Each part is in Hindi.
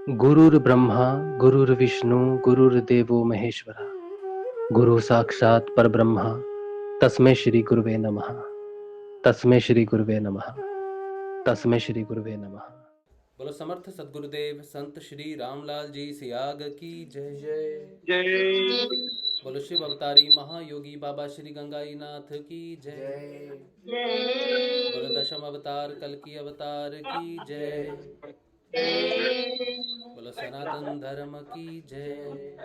गुरुर्ब्रह्मा गुरुर्विष्णु गुरुर्देवो महेश्वरा गुरु साक्षात परब्रह्म तस्मै श्री गुरुवे नमः। तस्मै श्री गुरुवे नमः। तस्मै श्री गुरुवे नमः। बोलो समर्थ सदगुरुदेव संत श्री रामलाल जी सियाग की जय जय। जय बोलो शिव अवतारी महायोगी बाबा श्री गंगाईनाथ की जय। जय बोलो दशम अवतार कल की अवतार की जय। बोलो सनातन धर्म की जय।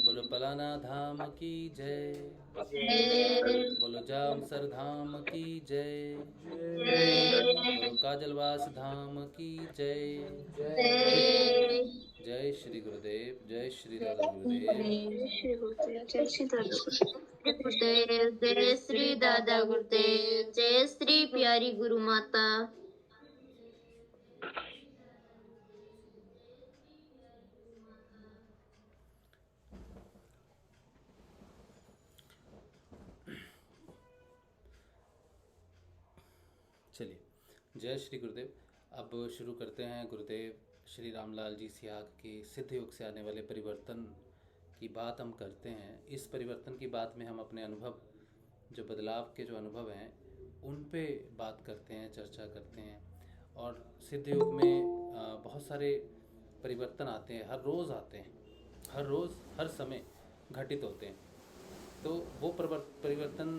बोलो पलाना धाम की जय। बोलो जामसर धाम की जय। बोलो काजलवास धाम की जय। जय श्री गुरुदेव, जय श्री दादा गुरुदेव। जय श्री गुरुदेव, जय श्री दादा गुरुदेव, जय श्री प्यारी गुरु माता। चलिए, जय श्री गुरुदेव। अब शुरू करते हैं गुरुदेव श्री रामलाल जी सियाग के सिद्ध योग से आने वाले परिवर्तन की बात हम करते हैं। इस परिवर्तन की बात में हम अपने अनुभव, जो बदलाव के जो अनुभव हैं उन पे बात करते हैं, चर्चा करते हैं। और सिद्ध योग में बहुत सारे परिवर्तन आते हैं, हर रोज़ आते हैं, हर रोज़ हर समय घटित होते हैं। तो वो परिवर्तन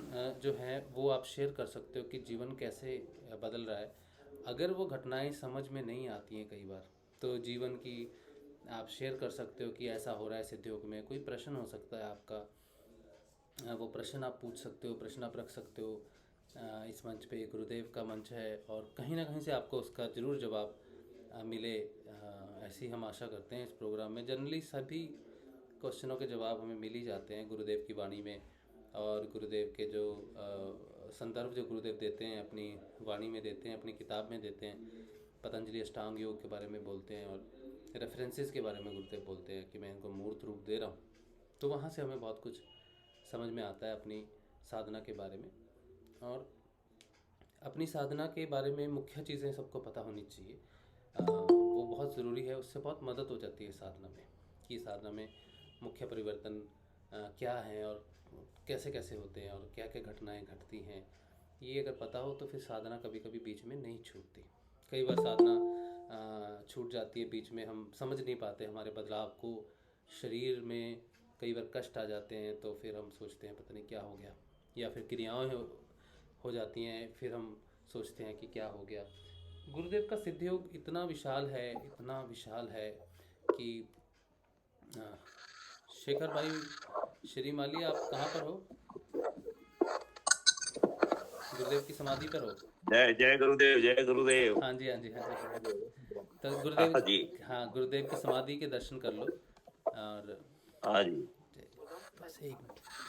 जो है वो आप शेयर कर सकते हो कि जीवन कैसे बदल रहा है। अगर वो घटनाएं समझ में नहीं आती हैं कई बार, तो जीवन की आप शेयर कर सकते हो कि ऐसा हो रहा है सिद्ध योग में। कोई प्रश्न हो सकता है आपका, वो प्रश्न आप पूछ सकते हो, प्रश्न आप रख सकते हो। इस मंच पे गुरुदेव का मंच है और कहीं ना कहीं से आपको उसका ज़रूर जवाब मिले, ऐसी हम आशा करते हैं। इस प्रोग्राम में जनरली सभी क्वेश्चनों के जवाब हमें मिल ही जाते हैं गुरुदेव की वाणी में, और गुरुदेव के जो संदर्भ जो गुरुदेव देते हैं अपनी वाणी में देते हैं, अपनी किताब में देते हैं। पतंजलि अष्टांग योग के बारे में बोलते हैं और रेफरेंसेस के बारे में गुरुदेव बोलते हैं कि मैं इनको मूर्त रूप दे रहा हूँ। तो वहाँ से हमें बहुत कुछ समझ में आता है अपनी साधना के बारे में। और अपनी साधना के बारे में मुख्य चीज़ें सबको पता होनी चाहिए, वो बहुत ज़रूरी है। उससे बहुत मदद हो जाती है साधना में, कि साधना में मुख्य परिवर्तन क्या हैं और कैसे कैसे होते हैं और क्या क्या घटनाएं घटती हैं। ये अगर पता हो तो फिर साधना कभी कभी बीच में नहीं छूटती। कई बार साधना छूट जाती है बीच में, हम समझ नहीं पाते हमारे बदलाव को। शरीर में कई बार कष्ट आ जाते हैं तो फिर हम सोचते हैं पता नहीं क्या हो गया, या फिर क्रियाएं हो जाती हैं, फिर हम सोचते हैं कि क्या हो गया। गुरुदेव का सिद्ध योग इतना विशाल है, इतना विशाल है कि शेखर भाई श्री माली, आप कहाँ पर हो? गुरुदेव की समाधि पर हो? जय जय गुरुदेव, जय गुरुदेव। हाँ जी, हाँ जी, हाँ जी। तो गुरुदेव, हाँ, गुरुदेव की समाधि के दर्शन कर लो। और हाँ जी, बस एक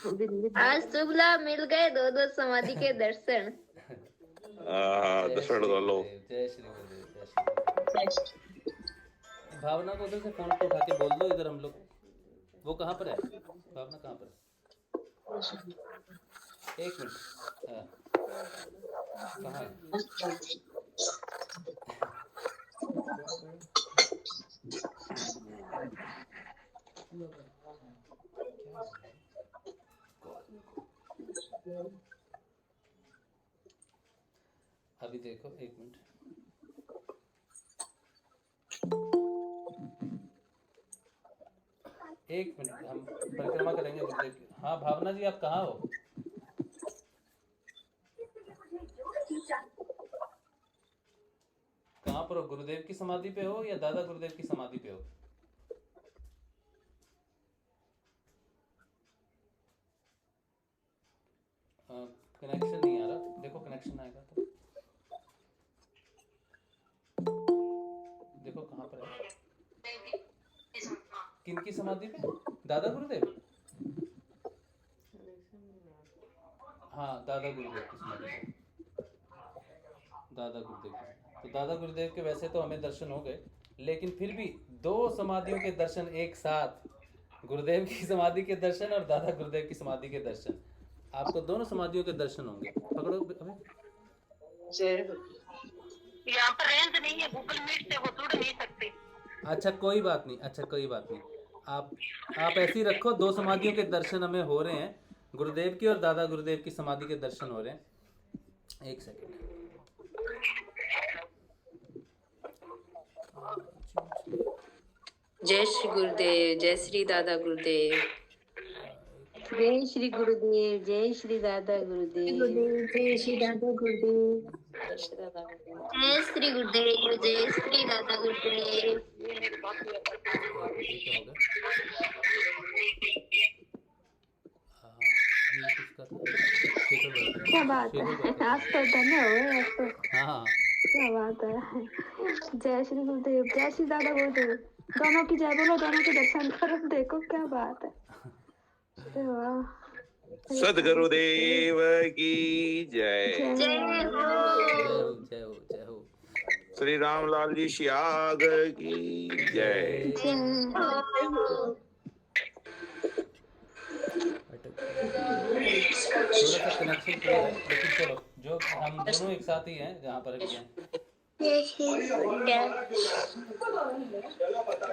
मिनट। आज सुबह मिल गए दो समाधि के दर्शन। दर्शन कर लो। जय श्री गुरुदेव, जय श्री। भावना को उधर से फोन पे उठा के बोल दो, इधर हम लोग। वो कहाँ पर है भावना, कहाँ पर है? एक मिनट। हाँ, कहाँ है? अभी देखो, एक मिनट। एक मिनट, हम परिक्रमा करेंगे गुरुदेव की। हाँ भावना जी, आप कहाँ हो? कहाँ पर हो? गुरुदेव की समाधि पे हो या दादा गुरुदेव की समाधि पे हो? कनेक्शन नहीं आ रहा, देखो कनेक्शन आएगा तो देखो कहाँ पर है। किनकी समाधि पे? दादा गुरुदेव? हाँ, दादा गुरुदेव की समाधि पे। दादा गुरुदेव की, तो दादा गुरुदेव के वैसे तो हमें दर्शन हो गए, लेकिन फिर भी दो समाधियों के दर्शन एक साथ, गुरुदेव की समाधि के दर्शन और दादा गुरुदेव की समाधि के दर्शन, आपको दोनों समाधियों के दर्शन होंगे। पकड़ो अबे। यहाँ पर रेंज नहीं है, गूगल मीट से वो जुड़ नहीं सकते। अच्छा कोई बात नहीं, अच्छा कोई बात नहीं। आप आप ऐसे ही रखो, दो समाधियों के दर्शन हमें हो रहे हैं, गुरुदेव की और दादा गुरुदेव की समाधि के दर्शन हो रहे हैं। एक सेकंड। जय श्री गुरुदेव, जय श्री दादा गुरुदेव। जय श्री गुरुदेव, जय श्री दादा गुरुदेव। जय श्री दादा गुरुदेव। जय श्री दादा गुरुदेव। जय श्री गुरुदेव, जय श्री दादा गुरुदेव। ये क्या हो गया? ये किसका था? शेखर भाई का। क्या बात शेखर है, भाई का आज तो धन्य हुए आज तो। हाँ हाँ। क्या बात है। जय श्री गुरुदेव, जय श्री दादा गुरुदेव। दोनों की जय बोलो, दोनों के दर्शन करो, देखो क्या बात है। अरे वाह। सदगुरुदेव की जय। जय जय हो जय हो जय हो। श्री रामलाल जी सियाग की जय। थोड़ा सा कनेक्शन क्लियर है, लेकिन चलो, जो हम दोनों एक साथ ही हैं जहाँ पर भी हैं।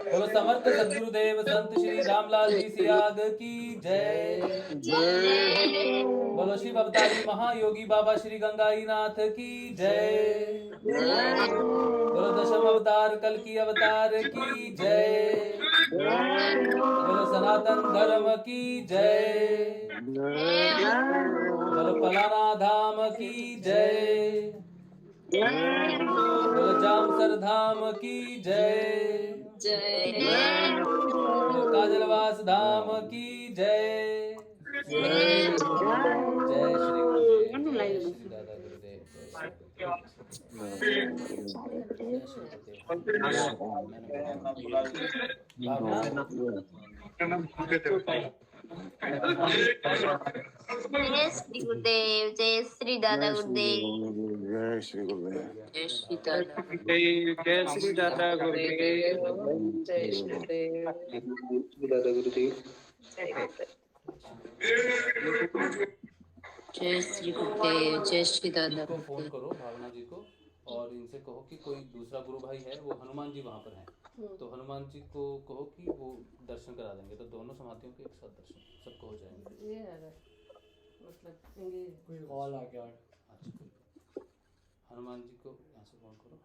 बोलो समर्थ सदगुरुदेव संत श्री रामलाल जी सियाग की जय। बोलो शिव अवतारी महायोगी बाबा श्री गंगाई नाथ की जय। बोलो दशम अवतार कल की अवतार की जय। बोलो सनातन धर्म की जय। बोलो पलाना धाम की जय। बोलो जामसर धाम की जय। बोलो काजलवास धाम की जय। जय श्री गुरुदेव, जय श्री दादा गुरुदेव, जय श्री जय श्री गुरुदेव, जय श्री दादा गुरुदेव। जय श्री गुरुदेव। जय श्री दादा जय श्री दादा गुरुदेव। जय श्री गुरुदेव। दादा गुरुदेव। जय श्री गुरुदेव, जय श्री दादा इनको फोन गुरुदेव। करो भावना जी को, और इनसे कहो कि कोई दूसरा गुरु भाई है, वो हनुमान जी वहाँ पर हैं, तो हनुमान जी को कहो कि वो दर्शन करा देंगे, तो दोनों समाधियों के एक साथ दर्शन सबको हो जाएंगे। ये मतलब कोई कॉल आ गया। अच्छा कोई बात। हनुमान जी को यहाँ से फोन करो।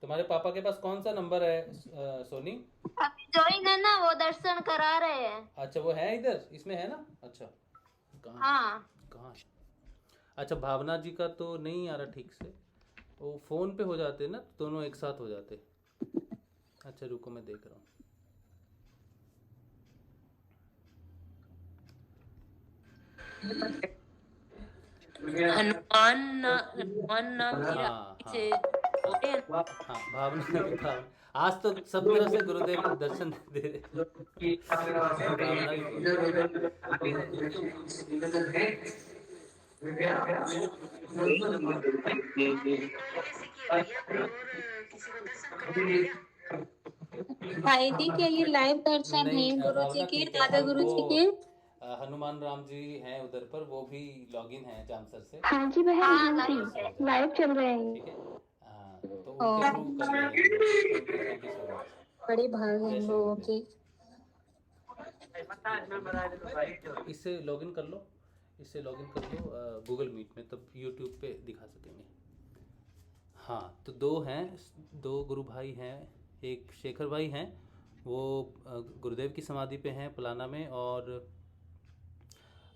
तुम्हारे पापा के पास कौन सा नंबर है सोनी? अभी ज्वाइन है ना, वो दर्शन करा रहे हैं। अच्छा वो है इधर, इसमें है ना। अच्छा कहाँ हाँ कहाँ है? अच्छा भावना जी का तो नहीं आ रहा ठीक से, वो फ़ोन पे हो जाते ना, दोनों एक साथ हो जाते। अच्छा रुको मैं देख रहा हूँ। हनुमान नाम की हाँ राशि से हाँ होते हैं। हाँ भावना आज तो सब तरह से गुरुदेव दर्शन दे रहे। भावना भी भाई जी, क्या ये लाइव दर्शन है नहीं गुरु जी भावना के, ठीक है। दादा अब गुरु जी वो के? हनुमान राम जी हैं उधर पर, वो भी लॉगिन है जामसर से। हाँ जी बहन, हाँ जी लाइव चल रहे हैं। ठीक है तो उनके थ्रू कर रहे हैं। Thank you so much. बड़े भाग हैं जय हम श्री लोगों गुरुदेव। के। इससे लॉगिन कर लो, इससे लॉगिन कर लो गूगल मीट में, तब यूट्यूब पे दिखा सकेंगे। हाँ तो दो हैं, दो गुरु भाई हैं, एक शेखर भाई हैं, वो गुरुदेव की समाधि पे हैं पलाना में, और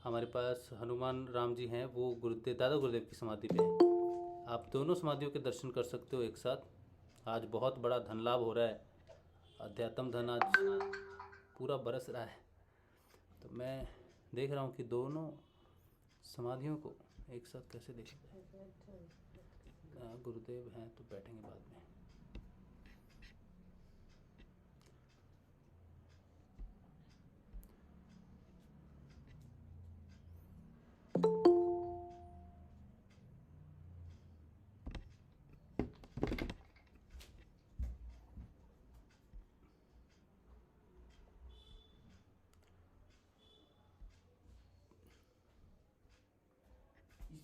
हमारे पास हनुमान राम जी हैं, वो गुरुदेव दादा गुरुदेव की समाधि पे हैं। आप दोनों समाधियों के दर्शन कर सकते हो एक साथ। आज बहुत बड़ा धन लाभ हो रहा है, अध्यात्म धन आज पूरा बरस रहा है। तो मैं देख रहा हूँ कि दोनों समाधियों को एक साथ कैसे देखा जाए। गुरुदेव हैं तो बैठेंगे बाद में।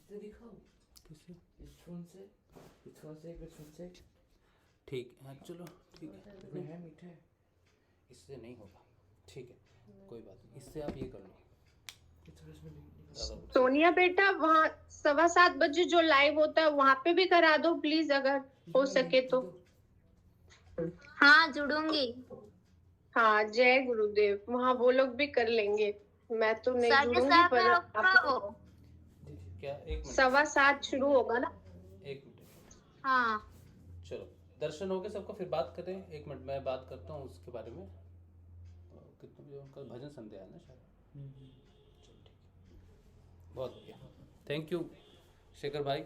इससे दिखाओ, किसी इस फोन से, इस फोन से, इस फोन से। ठीक है, चलो ठीक है, इसमें है मीठा है। इससे नहीं होगा, ठीक है कोई बात नहीं, इससे आप ये कर लो ज़्यादा कुछ। सोनिया बेटा, वहाँ 7:15 बजे जो लाइव होता है वहाँ पे भी करा दो प्लीज, अगर हो सके तो। हाँ जुड़ूंगी। हाँ, जय गुरुदेव, वहाँ वो लोग भी कर लेंगे, मैं तो नहीं जुड़ूंगी 7:30 पर होगा वो। क्या एक मिनट, 7:15 शुरू होगा ना। एक मिनट, हाँ चलो दर्शन हो गए सबको, फिर बात करें। एक मिनट मैं बात करता हूँ उसके बारे में। कितने बजे उनका भजन संध्या है ना शायद। चलो ठीक है, बहुत बढ़िया, थैंक यू शेखर भाई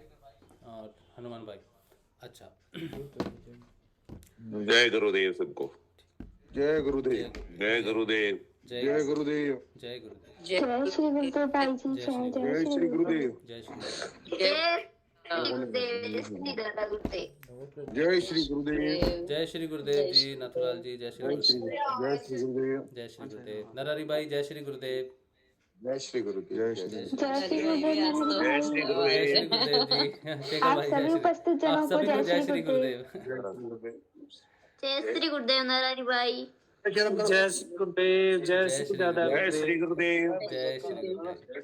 और हनुमान भाई। अच्छा जय गुरुदेव सबको। जय गुरुदेव। जय गुरुदेव। जय गुरुदेव। जय गुरुदेव। जय श्री गुरुदेव भाई जी, जय जय श्री गुरुदेव। जय श्री जय श्री दादा गुरुदेव। जय श्री गुरुदेव। जय श्री गुरुदेव जी, नाथुलाल जी जय श्री जय श्री गुरुदेव। जय श्री गुरुदेव। जय श्री गुरुदेव। नरहरि भाई जय श्री गुरुदेव। जय श्री गुरुदेव। जय श्री जय श्री गुरुदेव जय श्री जय श्री गुरुदेव। गुरुदेव जी। शेखर आप भाई सभी जय श्री, उपस्थित जनों आप को सभी को जय जय श्री गुरुदेव। जय श्री गुरुदेव नरहरि भाई। जय श्री गुरुदेव, जय श्री दादा जय श्री गुरुदेव। जय श्री गुरुदेव।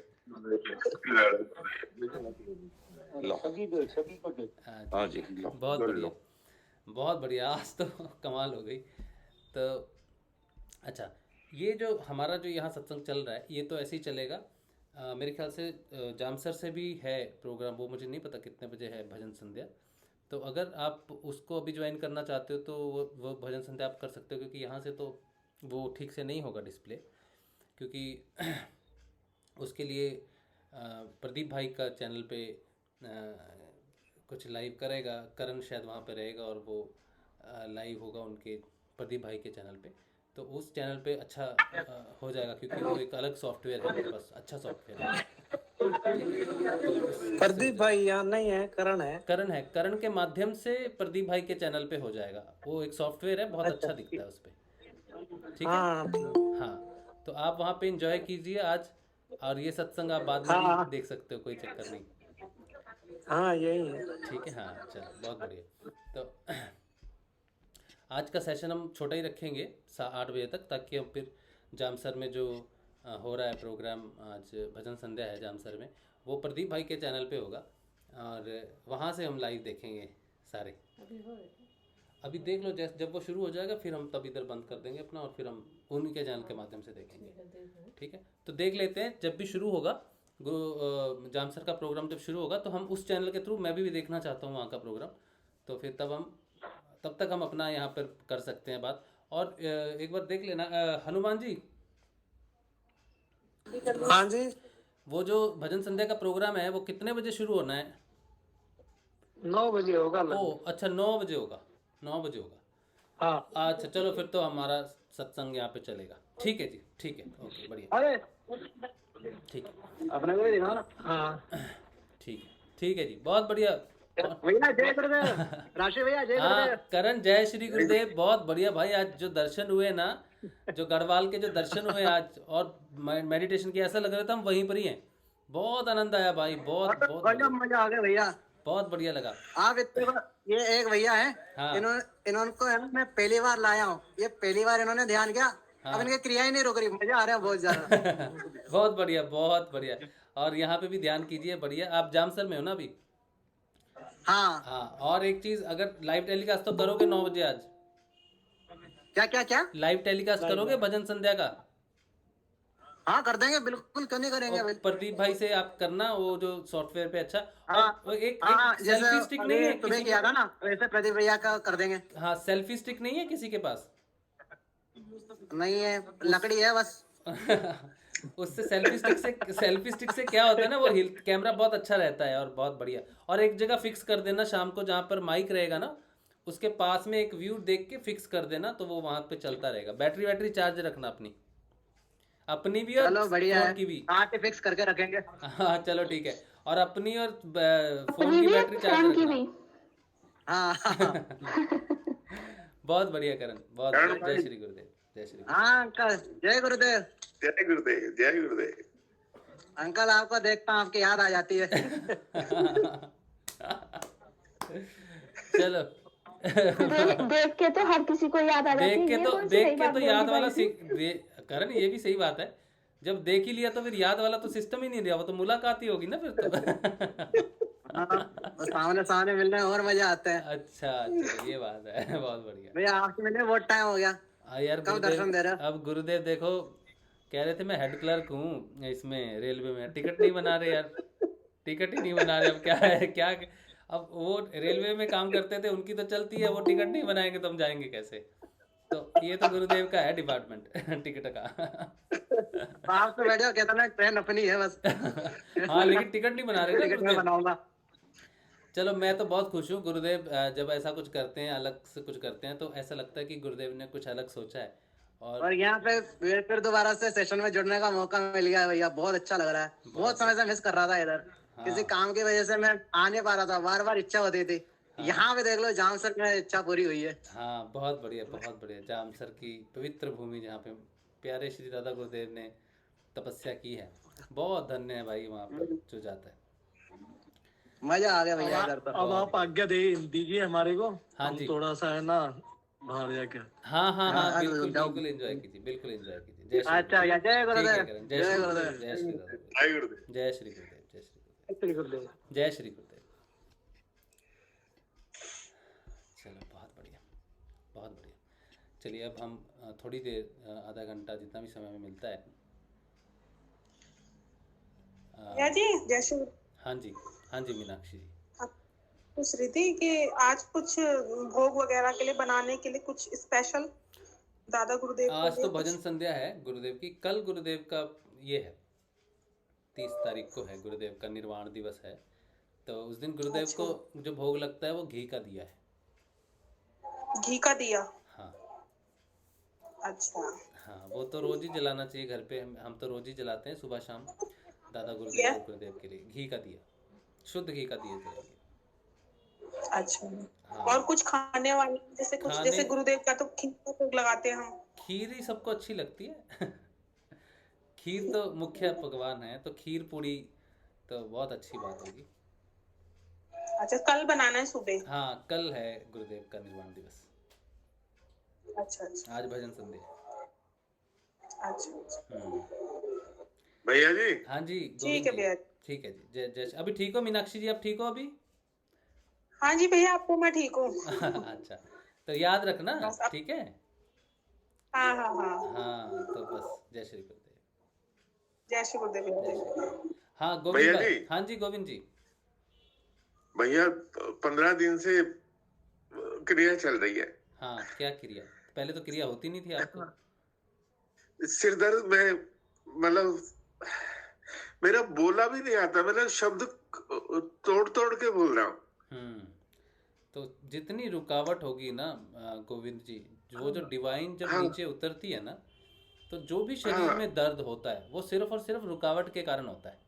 लो। हाँ जी, लो। बहुत बढ़िया, बहुत बढ़िया, आज तो कमाल हो गई। तो अच्छा, ये जो हमारा जो यहाँ सत्संग चल रहा है ये तो ऐसे ही चलेगा। मेरे ख्याल से जामसर से भी है प्रोग्राम, वो मुझे नहीं पता कितने बजे है भजन संध्या। तो अगर आप उसको अभी ज्वाइन करना चाहते हो तो वो भजन संध्या आप कर सकते हो, क्योंकि यहाँ से तो वो ठीक से नहीं होगा डिस्प्ले, क्योंकि उसके लिए प्रदीप भाई का चैनल पे कुछ लाइव करेगा, करण शायद वहाँ पे रहेगा और वो लाइव होगा उनके प्रदीप भाई के चैनल पे। तो उस चैनल पे अच्छा हो जाएगा, क्योंकि वो एक अलग सॉफ्टवेयर है उनके पास, अच्छा सॉफ्टवेयर है। प्रदीप भाई यहाँ नहीं है, करण है। करण के माध्यम से प्रदीप भाई के चैनल पे हो जाएगा। वो एक सॉफ्टवेयर है, बहुत अच्छा दिखता है उस पे, ठीक है। हाँ, तो आप वहाँ पे एंजॉय कीजिए आज, और ये सत्संग आप बाद में भी देख सकते हो, कोई चक्कर नहीं। हाँ यही है। ठीक है, हाँ चलो बहुत बढ़िया। तो आज का सेशन हम छोटा ही रखेंगे 8 बजे तक, ताकि हम फिर जामसर में जो हो रहा है प्रोग्राम, आज भजन संध्या है जामसर में, वो प्रदीप भाई के चैनल पे होगा और वहाँ से हम लाइव देखेंगे सारे। अभी देख लो, जैसे जब वो शुरू हो जाएगा फिर हम तब इधर बंद कर देंगे अपना, और फिर हम उन्हीं के चैनल के माध्यम से देखेंगे। ठीक है, तो देख लेते हैं, जब भी शुरू होगा जामसर का प्रोग्राम जब शुरू होगा तो हम उस चैनल के थ्रू, मैं भी देखना चाहता हूँ वहाँ का प्रोग्राम, तो फिर तब तक हम अपना यहाँ पर कर सकते हैं बात। और एक बार देख लेना हनुमान जी। हाँ जी, वो जो भजन संध्या का प्रोग्राम है वो कितने बजे शुरू होना है? 9 बजे होगा। ओ अच्छा, 9 बजे होगा, 9 बजे होगा। हाँ अच्छा चलो, फिर तो हमारा सत्संग यहाँ पे चलेगा। ठीक है जी, ठीक है, ओके बढ़िया, अरे ठीक है, अपने को भी दिखाओ ना। हाँ ठीक है जी, बहुत बढ़िया भैया, जय गुरुदेव। राशि भैया जय हाँ गुरुदेव। करण जय श्री गुरुदेव, बहुत बढ़िया भाई। आज जो दर्शन हुए ना, जो गढ़वाल के जो दर्शन हुए आज, और मेडिटेशन किया, ऐसा लग रहा था हम वहीं पर ही हैं। बहुत आनंद आया भाई, बहुत बहुत गजब मजा आ गया भैया, बहुत बढ़िया लगा। आप इतने ये एक भैया है, हाँ। इनको है ना, मैं पहली बार लाया हूँ, ये पहली बार इन्होंने ध्यान किया। हाँ। अब इनकी क्रिया ही नहीं रुक रही, मजा आ रहा है बहुत ज्यादा। बहुत बढ़िया, बहुत बढ़िया। और यहाँ पे भी ध्यान कीजिए, बढ़िया। आप जामसर में हो ना अभी? हाँ हाँ, और एक चीज, अगर लाइव टेलीकास्ट तो करोगे 9 बजे आज? क्या क्या क्या? लाइव टेलीकास्ट करोगे भजन संध्या का? हाँ कर देंगे, बिल्कुल, क्यों नहीं करेंगे। और प्रदीप भाई से आप करना वो जो सॉफ्टवेयर पे। अच्छा, हाँ, और एक जैसे सेल्फी स्टिक नहीं है तुम्हें किया था ना, वैसे प्रदीप भैया का कर देंगे। हाँ, सेल्फी स्टिक नहीं है किसी के पास? नहीं है, लकड़ी है बस। उससे सेल्फी स्टिक से क्या होता है ना, वो कैमरा बहुत अच्छा रहता है और बहुत बढ़िया। और एक जगह फिक्स कर देना शाम को, जहाँ पर माइक रहेगा ना, उसके पास में एक व्यू देख के फिक्स कर देना, तो वो वहां पे चलता रहेगा। बैटरी चार्ज रखना अपनी भी और फोन की भी। आके फिक्स करके रखेंगे। हाँ चलो ठीक है, और अपनी और फोन की बैटरी चार्ज रखना। हाँ बहुत बढ़िया करण, बहुत बढ़िया। जय श्री गुरुदेव, जय श्री गुरुदेव। हाँ अंकल, जय गुरुदेव। जय गुरुदेव। जय गुरुदेव। अंकल आपको देखता हूँ आपकी याद आ जाती है। चलो। देख के तो हर किसी को याद आ जाती है, ये कौन सी नई बात बोल दी याद वाला भाई जी? करण, ये भी सही बात है। जब देख ही लिया तो फिर याद वाला तो सिस्टम ही नहीं रहा, वो तो मुलाकात ही होगी ना फिर तो। हाँ, और सामने सामने मिलने में और मजा आता है। अच्छा चलो, ये बात है। बहुत बढ़िया। भैया आपसे मिलने में बहुत टाइम हो गया, यार कब दर्शन दे रहे गुरुदेव, हो? अब गुरुदेव देखो कह रहे थे मैं हेड क्लर्क हूँ इसमें रेलवे में, टिकट नहीं बना रहे यार, टिकट ही नहीं बना रहे। अब क्या है, क्या अब वो रेलवे में काम करते थे, उनकी तो चलती है, वो टिकट नहीं बनाएंगे तो हम जाएंगे कैसे? तो ये तो गुरुदेव का है डिपार्टमेंट टिकट का। आप तो बैठे हो, कहता ना ट्रेन अपनी है बस। हाँ लेकिन टिकट नहीं बना रहे ना टिकट मैं गुरुदेव। बनाऊंगा। चलो मैं तो बहुत खुश हूँ गुरुदेव, जब ऐसा कुछ करते हैं, अलग से कुछ करते हैं, तो ऐसा लगता है कि गुरुदेव ने कुछ अलग सोचा है। और यहाँ पे फिर दोबारा से सेशन में जुड़ने का मौका मिल गया है भैया, बहुत अच्छा लग रहा है। बहुत समय से मिस कर रहा था इधर, किसी काम की वजह से मैं आ नहीं पा रहा था, बार बार इच्छा होती थी। यहाँ पे देख लो जाम सर में इच्छा पूरी हुई है। हाँ बहुत बढ़िया, बहुत बढ़िया। जामसर की पवित्र भूमि जहाँ पे प्यारे श्री दादा गुरुदेव ने तपस्या की है, बहुत धन्य है भाई वहाँ पर जो जाता है। मजा आ गया भैया इधर तो। अब आप आज्ञा दे दीजिए हमारे को, हाँ हम जी। थोड़ा सा है ना बाहर जाके। हाँ हाँ हाँ, हाँ, बिल्कुल जाओ। बिल्कुल एंजॉय कीजिए, बिल्कुल एंजॉय कीजिए। जय श्री अच्छा भैया, जय गुरुदेव। ठीक है गुरुदेव। करण, जय श्री गुरुदेव, जय श्री दादा गुरुदेव, जय गुरुदेव। जय श्री गुरुदेव, जय श्री गुरुदेव, श्री गुरुदेव। जय श्री गुरुदेव। चलो बहुत बढ़िया, बहुत बढ़िया। चलिए अब हम थोड़ी देर, आधा घंटा जितना भी समय हमें मिलता है। भैया जी जैसे हाँ जी, हाँ जी मीनाक्षी जी। पूछ रही थी कि आज कुछ भोग वगैरह के लिए बनाने के लिए कुछ स्पेशल दादा गुरुदेव के आज लिए तो कुछ? भजन संध्या है गुरुदेव की, कल गुरुदेव का ये है 30 तारीख को है गुरुदेव का निर्वाण दिवस है, तो उस दिन गुरुदेव अच्छा। को जो भोग लगता है वो घी का दिया है। घी का दिया? हाँ अच्छा। हाँ, वो तो रोज ही जलाना चाहिए घर पे, हम तो रोज ही जलाते हैं सुबह शाम दादा गुरुदेव और गुरुदेव के लिए घी का दिया, शुद्ध घी का दिया जलाइए। अच्छा। हाँ। और कुछ खाने वाले जैसे कुछ, जैसे गुरुदेव का तो खीर का भोग लगाते हैं हम। खीर ही सबको अच्छी लगती है। खीर तो मुख्य पकवान है, तो खीर पूरी तो बहुत अच्छी बात होगी। अच्छा, कल बनाना है सुबह? हाँ कल है गुरुदेव का निर्वाण दिवस। अच्छा अच्छा। आज भजन संध्या है। अच्छा। भैया जी। हाँ जी ठीक है भैया। ठीक है जी। जय जय। अभी ठीक हो मीनाक्षी जी, आप ठीक हो अभी? हाँ जी भैया, आपको मैं ठीक हूँ। अच्छा, तो याद रखना, ठीक है? हाँ हाँ हाँ हाँ तो बस जय श्री गुरुदेव। जय श्री गुरुदेव भैया। जय श्री गुरुदेव। हाँ गोविंद भैया भाई। जी। हाँ जी गोविंद जी। भैया 15 दिन से क्रिया चल रही है। हाँ क्या क्रिया? पहले तो क्रिया होती नहीं थी आपको। सिर दर्द में, मतलब मेरा बोला भी नहीं आता, मतलब शब्द तोड़ तोड़ के बोल रहा हूँ। तो जितनी रुकावट होगी ना गोविंद जी, वो जो डिवाइन जब नीचे उतरती है ना, तो जो भी शरीर में दर्द होता है वो सिर्फ और सिर्फ रुकावट के कारण होता है।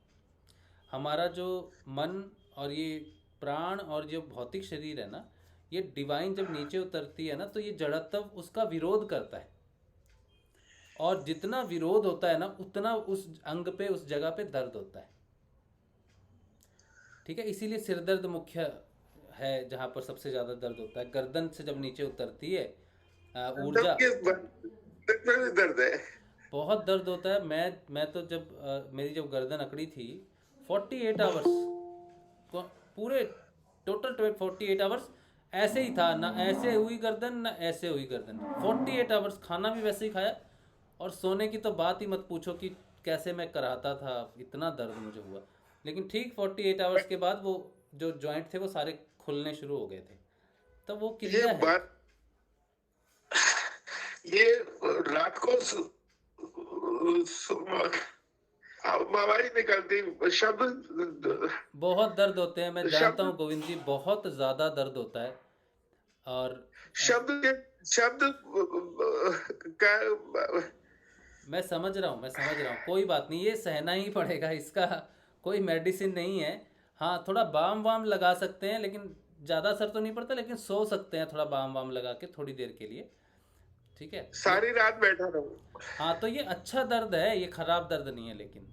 हमारा जो मन और ये प्राण और जो भौतिक शरीर है ना, ये डिवाइन जब नीचे उतरती है ना, तो ये जड़त्व उसका विरोध करता है, और जितना विरोध होता है ना उतना उस अंग पे, उस जगह पे दर्द होता है। ठीक है, इसीलिए सिर दर्द मुख्य है जहाँ पर सबसे ज्यादा दर्द होता है। गर्दन से जब नीचे उतरती है ऊर्जा, दर्द है, बहुत दर्द होता है। मैं तो जब मेरी जब गर्दन अकड़ी थी 48 आवर्स, पूरे टोटल 48 आवर्स ऐसे ही था, ना ऐसे हुई गर्दन ना ऐसे हुई गर्दन। 48 आवर्स खाना भी वैसे ही खाया, और सोने की तो बात ही मत पूछो कि कैसे मैं कराता था, इतना दर्द मुझे हुआ। लेकिन ठीक 48 आवर्स के बाद वो जो जॉइंट थे वो सारे खुलने शुरू हो गए थे। तो वो क्रिया है। ये रात को आवाज निकलती, शब्द बहुत दर्द होते हैं, मैं जानता हूँ गोविंद जी, बहुत ज्यादा दर्द होता है। और शब्द का मैं समझ रहा हूँ, कोई बात नहीं, ये सहना ही पड़ेगा, इसका कोई मेडिसिन नहीं है। हाँ थोड़ा बाम वाम लगा सकते हैं, लेकिन ज़्यादा असर तो नहीं पड़ता, लेकिन सो सकते हैं थोड़ा बाम वाम लगा के थोड़ी देर के लिए, ठीक है? सारी रात बैठा रहूं। हाँ तो ये अच्छा दर्द है, ये खराब दर्द नहीं है, लेकिन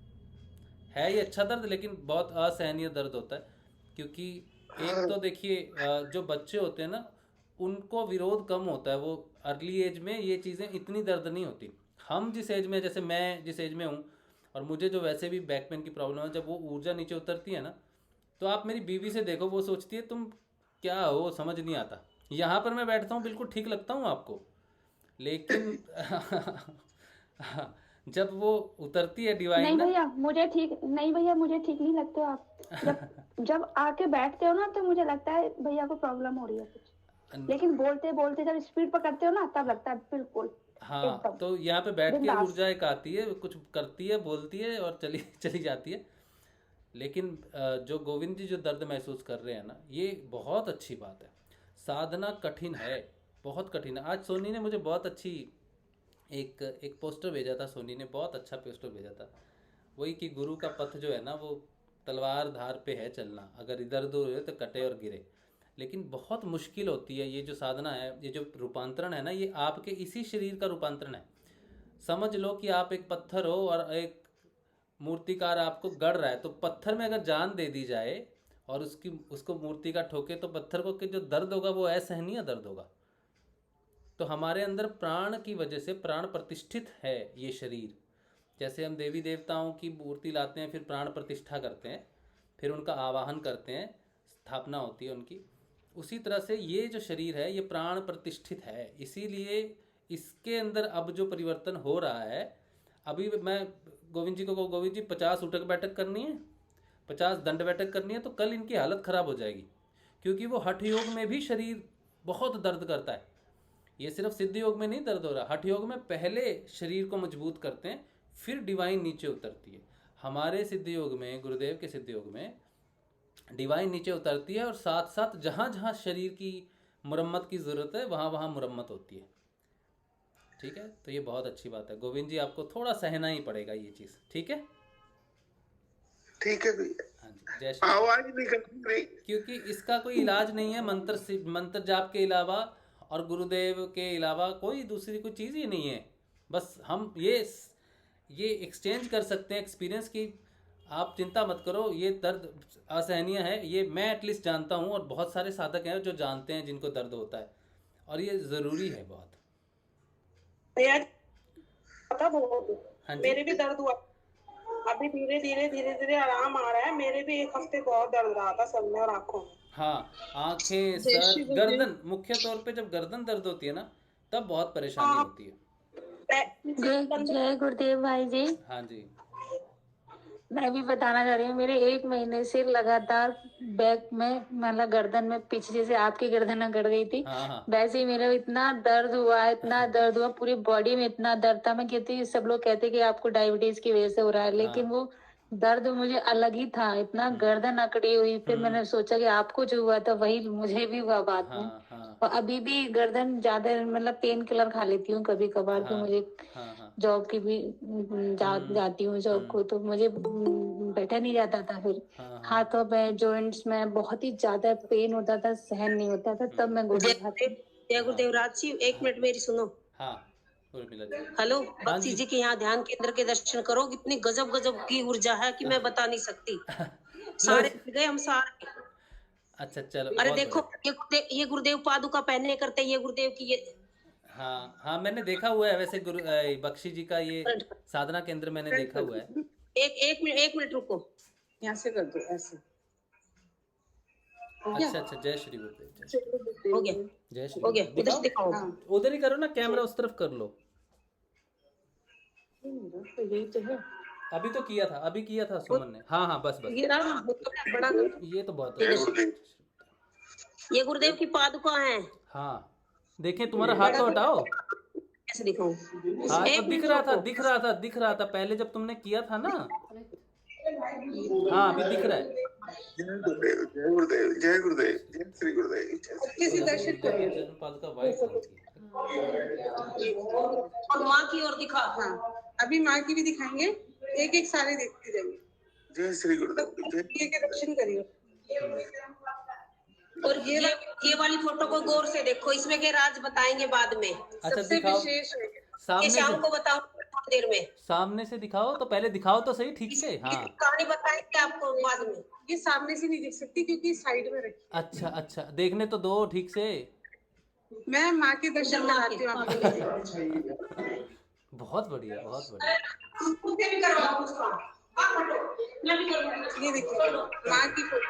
है ये अच्छा दर्द, लेकिन बहुत असहनीय दर्द होता है। क्योंकि एक तो देखिए जो बच्चे होते हैं ना, उनको विरोध कम होता है, वो अर्ली एज में ये चीज़ें इतनी दर्द नहीं होती। हम जिस एज में, जैसे मैं जिस एज में हूँ, और मुझे जो वैसे भी बैक पेन की प्रॉब्लम है, जब वो ऊर्जा नीचे उतरती है ना, तो आप मेरी बीवी से देखो, वो सोचती है तुम क्या हो, समझ नहीं आता। यहाँ पर मैं बैठता हूँ बिल्कुल ठीक लगता हूँ आपको, लेकिन जब वो उतरती है डिवाइन नहीं ना, भैया मुझे ठीक नहीं लगते हो आप। जब आके बैठते हो ना तो मुझे लगता है भैया को प्रॉब्लम हो रही है कुछ, लेकिन बोलते बोलते जब स्पीड पकड़ते हो ना तब लगता है बिल्कुल हाँ, एकदम तो यहाँ पे बैठ के बिंदास। ऊर्जा एक आती है, कुछ करती है, बोलती है और चली चली जाती है। लेकिन जो गोविंद जी जो दर्द महसूस कर रहे हैं ना, ये बहुत अच्छी बात है। साधना कठिन है, बहुत कठिन है। आज सोनी ने मुझे बहुत अच्छी एक पोस्टर भेजा था, सोनी ने बहुत अच्छा पोस्टर भेजा था, वही कि गुरु का पथ जो है ना, वो तलवार धार पे है चलना, अगर इधर उधर हुए तो कटे और गिरे। लेकिन बहुत मुश्किल होती है ये जो साधना है, ये जो रूपांतरण है ना, ये आपके इसी शरीर का रूपांतरण है। समझ लो कि आप एक पत्थर हो और एक मूर्तिकार आपको गढ़ रहा है, तो पत्थर में अगर जान दे दी जाए और उसको मूर्ति का ठोके, तो पत्थर को के जो दर्द होगा वो असहनीय दर्द होगा। तो हमारे अंदर प्राण की वजह से प्राण प्रतिष्ठित है ये शरीर। जैसे हम देवी देवताओं की मूर्ति लाते हैं, फिर प्राण प्रतिष्ठा करते हैं, फिर उनका आवाहन करते हैं, स्थापना होती है उनकी, उसी तरह से ये जो शरीर है ये प्राण प्रतिष्ठित है। इसीलिए इसके अंदर अब जो परिवर्तन हो रहा है, अभी मैं गोविंद जी को कहूँ, गोविंद जी 50 उठक बैठक करनी है, 50 दंड बैठक करनी है, तो कल इनकी हालत ख़राब हो जाएगी। क्योंकि वो हठ योग में भी शरीर बहुत दर्द करता है। ये सिर्फ सिद्ध योग में नहीं दर्द हो रहा, हठ योग में पहले शरीर को मजबूत करते हैं, फिर डिवाइन नीचे उतरती है। हमारे सिद्ध योग में, गुरुदेव के सिद्ध योग में डिवाइन नीचे उतरती है, और साथ साथ जहाँ जहाँ शरीर की मुरम्मत की ज़रूरत है वहाँ वहाँ मुरम्मत होती है। ठीक है, तो ये बहुत अच्छी बात है गोविंद जी, आपको थोड़ा सहना ही पड़ेगा ये चीज़। ठीक है, ठीक है भैया। हाँ जी, जय श्री, आवाज निकल रही, क्योंकि इसका कोई इलाज नहीं है मंत्र जाप के अलावा, और गुरुदेव के अलावा कोई दूसरी कोई चीज़ ही नहीं है। बस हम ये एक्सचेंज कर सकते हैं एक्सपीरियंस की। आप चिंता मत करो, ये दर्द असहनीय है, ये मैं एटलीस्ट जानता हूँ, और बहुत सारे साधक हैं जो जानते हैं जिनको दर्द होता है, और ये ज़रूरी है बहुत। भैया पता बहुत हाँ जी, मेरे भी दर्द हुआ, अभी धीरे धीरे आराम आ रहा है। मेरे भी एक हफ्ते बहुत दर्द रहा था सर में और आंखों में। हाँ, आंखें, सर, गर्दन, मुख्य तौर पे जब गर्दन दर्द होती है ना, तब बहुत परेशानी होती है। जय गुरुदेव भाई जी। हाँ जी, मैं भी बताना चाह रही हूँ, मेरे 1 महीने से लगातार बैक में, मतलब गर्दन में पीछे, जैसे आपकी गर्दन में गड़ गई थी, हाँ हाँ वैसे ही मेरा इतना दर्द हुआ, पूरी बॉडी में इतना दर्द था। मैं कहती, सब लोग कहते कि आपको डायबिटीज की वजह से हो रहा है, लेकिन वो दर्द मुझे अलग ही था, इतना गर्दन अकड़ी हुई। फिर मैंने सोचा कि आपको जो हुआ था वही मुझे भी हुआ बाद में। हाँ हाँ और अभी भी गर्दन ज्यादा, मतलब पेन किलर खा लेती हूँ कभी कभार, तो मुझे हाँ जॉब की भी जाती हूँ जॉब को, तो मुझे बैठा नहीं जाता था। फिर हाथों में, जॉइंट्स में बहुत ही ज्यादा पेन होता था, सहन नहीं होता था। तब मैं जय गुरुदेव राज जी, 1 मिनट मेरी सुनो। हाँ, उर्मिला जी। हेलो, बख्शी जी के यहाँ ध्यान केंद्र के दर्शन करो, इतनी गजब गजब की ऊर्जा है कि मैं बता नहीं सकती। सारे गए हम सारे। अच्छा चलो, अरे बहुत देखो, बढ़िया। ये गुरुदेव पादुका पहने करते, ये गुरुदेव की ये। हाँ हाँ, मैंने देखा हुआ है वैसे बख्शी जी का ये साधना केंद्र मैंने देखा हुआ है। एक मिनट रुको, यहाँ से कर दो ऐसे। अच्छा अच्छा, जय श्री गुरुदेव। हो गया, जय श्री, हो गया, उधर से दिखाओ। उधर ही करो ना, कैमरा उस तरफ कर लो। यही तो है, अभी तो किया था, अभी किया था सुमन ने। हाँ हाँ, बस ये रहा बड़ा। ये तो बहुत है। ये गुरुदेव की पादुका है। हाँ, देखें, तुम्हारा हाथ तो हटाओ। कैसे दिखाऊं? हाँ, तो दिख रहा था पहले जब तुमने किया था ना। हाँ, अभी दिख रहा है। जय गुरुदेव, जय गुरुदेव, जय श्री गुरुदेव। किसी दर्शन करिए, पादुका वाइट कलर की और माँ की ओर दिखा। हाँ अभी माँ की भी दिखाएंगे, एक एक सारे देखते जाइए। जय श्री गुरुदेव, ये के दर्शन करिए। और ये वाली फोटो को गौर से देखो, इसमें के राज बताएंगे बाद में। अच्छा, सबसे दिखाओ विशेष है ये शाम को बताऊं देर में। सामने से दिखाओ तो, पहले दिखाओ तो सही ठीक से। हाँ कहानी बताएंगे आपको बाद में। ये सामने से नहीं देख सकती क्योंकि साइड में रखी। अच्छा अच्छा, देखने तो दो ठीक से। मैं माँ के दर्शन कराती हूँ आपको। बहुत बढ़िया, बहुत बढ़िया। मुझे भी करवाओ उसका। आप हटो, मैं भी करूँगी। ये देखिए माँ की फोटो।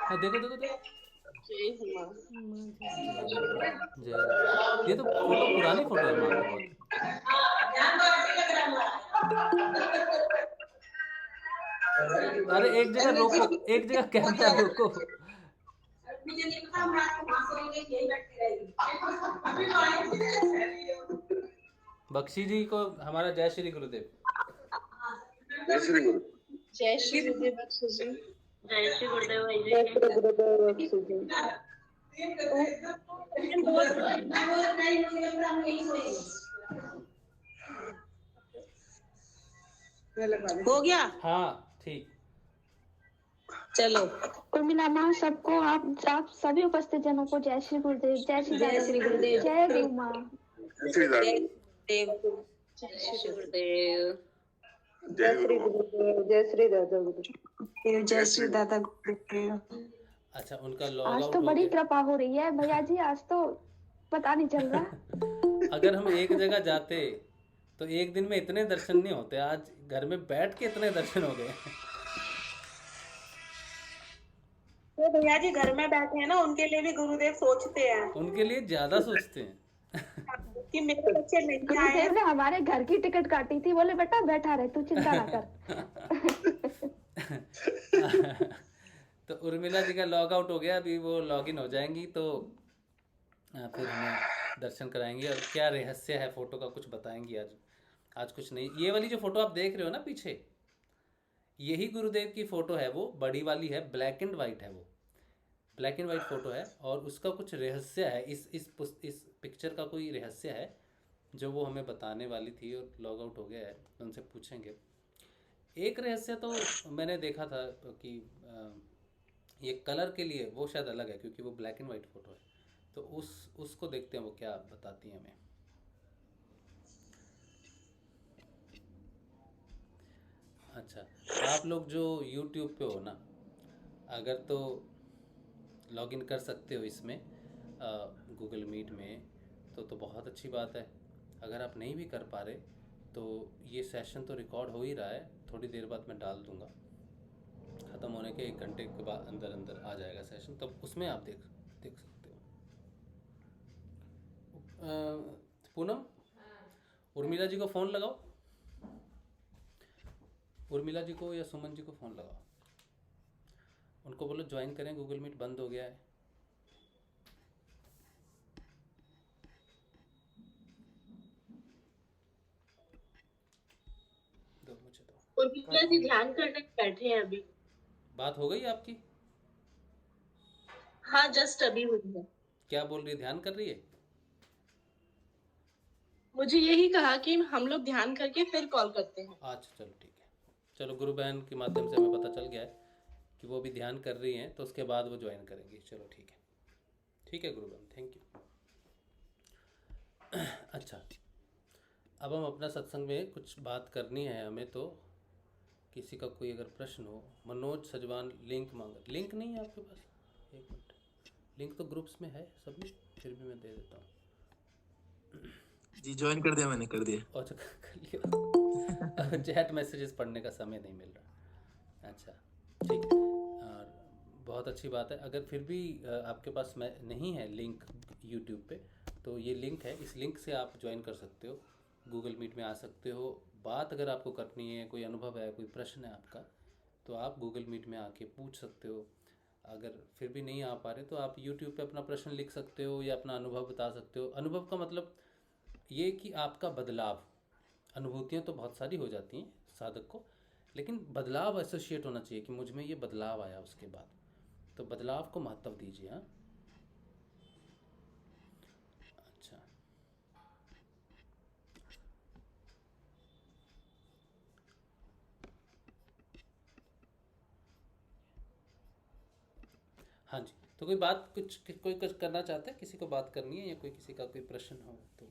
हाँ देखो देखो देखो। जय माँ। जय राम। ये तो फोटो पुरानी फोटो है माँ की बहुत। ध्यान तो ऐसे लग रहा है। अरे एक जगह रोको, एक जगह कैमरा रोको। मुझे नहीं पता, मैं आपको वहाँ से लेके यहीं बैठती रहेगी। बख्शी जी को हमारा जय श्री गुरुदेव। जय श्री गुरु। जय श्री गुरुदेव बख्शी जी। जय श्री गुरुदेव भाई जी। जय श्री गुरुदेव बख्शी जी। हो गया। हाँ ठीक। चलो उर्मिला माँ, सबको आप सभी उपस्थित जनों को जय श्री गुरुदेव, जय श्री जय श्री गुरुदेव। जय गुरु माँ। जय श्री दादा। देव जय श्री गुरुदेव। जय गुरु। गुरुदेव, जय श्री दादा गुरुदेव, जय श्री दादा गुरुदेव। अच्छा, उनका लॉग आज आउट तो हो बड़ी गया। कृपा हो रही है भैया जी, आज तो पता नहीं चल रहा। अगर हम एक जगह जाते तो एक दिन में इतने दर्शन नहीं होते, आज घर में बैठ के इतने दर्शन हो गए। तो भैया जी घर में बैठे हैं ना, उनके लिए भी गुरुदेव सोचते हैं उनके लिए ज्यादा सोचते हैं। कि मेरे बच्चे नहीं आए गुरुदेव ने हमारे घर की टिकट काटी थी, बोले बेटा बैठा रहे, तू चिंता ना कर। तो उर्मिला जी का लॉग आउट हो गया, अभी वो लॉग इन हो जाएंगी तो फिर हमें दर्शन कराएंगी और क्या रहस्य है फोटो का कुछ बताएंगी। आज कुछ नहीं। ये वाली जो फोटो आप देख रहे हो ना पीछे, यही गुरुदेव की फ़ोटो है। वो बड़ी वाली है, ब्लैक एंड वाइट है, वो ब्लैक एंड वाइट फ़ोटो है और उसका कुछ रहस्य है। इस पिक्चर का कोई रहस्य है जो वो हमें बताने वाली थी और लॉग आउट हो गया है, उनसे पूछेंगे। एक रहस्य तो मैंने देखा था कि ये कलर के लिए वो शायद अलग है क्योंकि वो ब्लैक एंड वाइट फ़ोटो है, तो उसको देखते हैं वो क्या बताती हैं हमें। अच्छा, आप लोग जो YouTube पे हो ना, अगर तो लॉगिन कर सकते हो इसमें गूगल मीट में तो बहुत अच्छी बात है। अगर आप नहीं भी कर पा रहे तो ये सेशन तो रिकॉर्ड हो ही रहा है, थोड़ी देर बाद मैं डाल दूँगा। ख़त्म होने के 1 घंटे के बाद अंदर आ जाएगा सेशन, तब उसमें आप देख सकते हो। पूनम, उर्मिला जी को फ़ोन लगाओ, उर्मिला जी को या सुमन जी को फ़ोन लगाओ, उनको बोलो ज्वाइन करें, गूगल मीट बंद हो गया है। दो मुझे दो। उर्मिला जी ध्यान करने बैठे हैं अभी। बात हो गई आपकी? हाँ जस्ट अभी हुई है। क्या बोल रही है? ध्यान कर रही है? मुझे यही कहा कि हम लोग ध्यान करके फिर कॉल करते हैं। अच्छा चलो ठीक है। चलो, गुरु बहन के माध्यम से हमें पता चल गया है कि वो भी ध्यान कर रही हैं, तो उसके बाद वो ज्वाइन करेंगी। चलो ठीक है, ठीक है गुरु बहन, थैंक यू। अच्छा, अब हम अपना सत्संग में कुछ बात करनी है हमें, तो किसी का कोई अगर प्रश्न हो। मनोज सजवान लिंक मांगा, लिंक नहीं है आपके पास? एक मिनट, लिंक तो ग्रुप्स में है सब में, फिर भी मैं दे देता हूँ। जी ज्वाइन कर दिया मैंने, कर दिया। अच्छा कर लिया। चैट मैसेजेस पढ़ने का समय नहीं मिल रहा। अच्छा ठीक है, और बहुत अच्छी बात है। अगर फिर भी आपके पास नहीं है लिंक यूट्यूब पे, तो ये लिंक है, इस लिंक से आप ज्वाइन कर सकते हो, गूगल मीट में आ सकते हो। बात अगर आपको करनी है, कोई अनुभव है, कोई प्रश्न है आपका, तो आप गूगल मीट में आके पूछ सकते हो। अगर फिर भी नहीं आ पा रहे तो आप यूट्यूब पे अपना प्रश्न लिख सकते हो या अपना अनुभव बता सकते हो। अनुभव का मतलब ये कि आपका बदलाव, अनुभूतियाँ तो बहुत सारी हो जाती हैं साधक को, लेकिन बदलाव एसोसिएट होना चाहिए कि मुझ में ये बदलाव आया उसके बाद, तो बदलाव को महत्व दीजिए। हाँ अच्छा, हाँ जी, तो कोई बात कोई कुछ करना चाहता है, किसी को बात करनी है या कोई किसी का कोई प्रश्न हो तो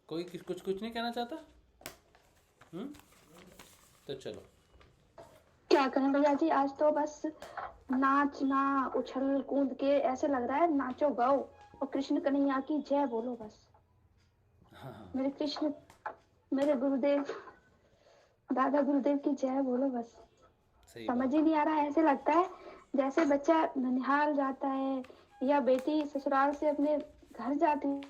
कोई कुछ नहीं कहना चाहता? तो चलो, क्या करें भैया जी, आज तो बस नाचना, उछल कूद के ऐसे लग रहा है नाचो गाओ और कृष्ण कन्हैया की जय बोलो बस। हाँ, मेरे कृष्ण, मेरे गुरुदेव, दादा गुरुदेव की जय बोलो बस। सही समझ बात। ही नहीं आ रहा है, ऐसे लगता है जैसे बच्चा ननिहाल जाता है या बेटी ससुराल से अपने घर जाती है,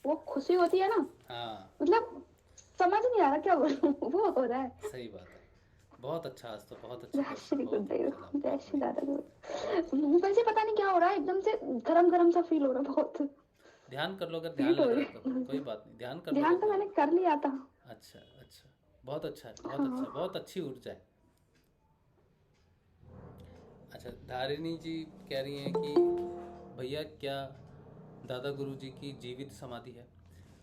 वो खुशी होती है ना, हाँ, मतलब समझ नहीं आ रहा क्या बोलूं, वो हो रहा है। सही बात है। बहुत अच्छा, आज तो बहुत अच्छा जय दर्शन, श्री बहुत गुरुदेव, अच्छा लगा, जय बहुत श्री बढ़िया। दादा गुरु। वैसे पता नहीं क्या हो रहा है, एकदम से गरम गरम सा फील हो रहा है, बहुत ध्यान कर लो, अगर ध्यान हीट हो लग रही रहा है तो कोई है। बात नहीं, ध्यान कर लो ध्यान तो तो कोई मैंने बात कर लिया था। नहीं। अच्छा अच्छा, बहुत अच्छा है, बहुत अच्छा, हाँ बहुत अच्छी ऊर्जा है। अच्छा, धारिणी जी कह रही हैं कि भैया क्या दादा गुरु जी की जीवित समाधि है?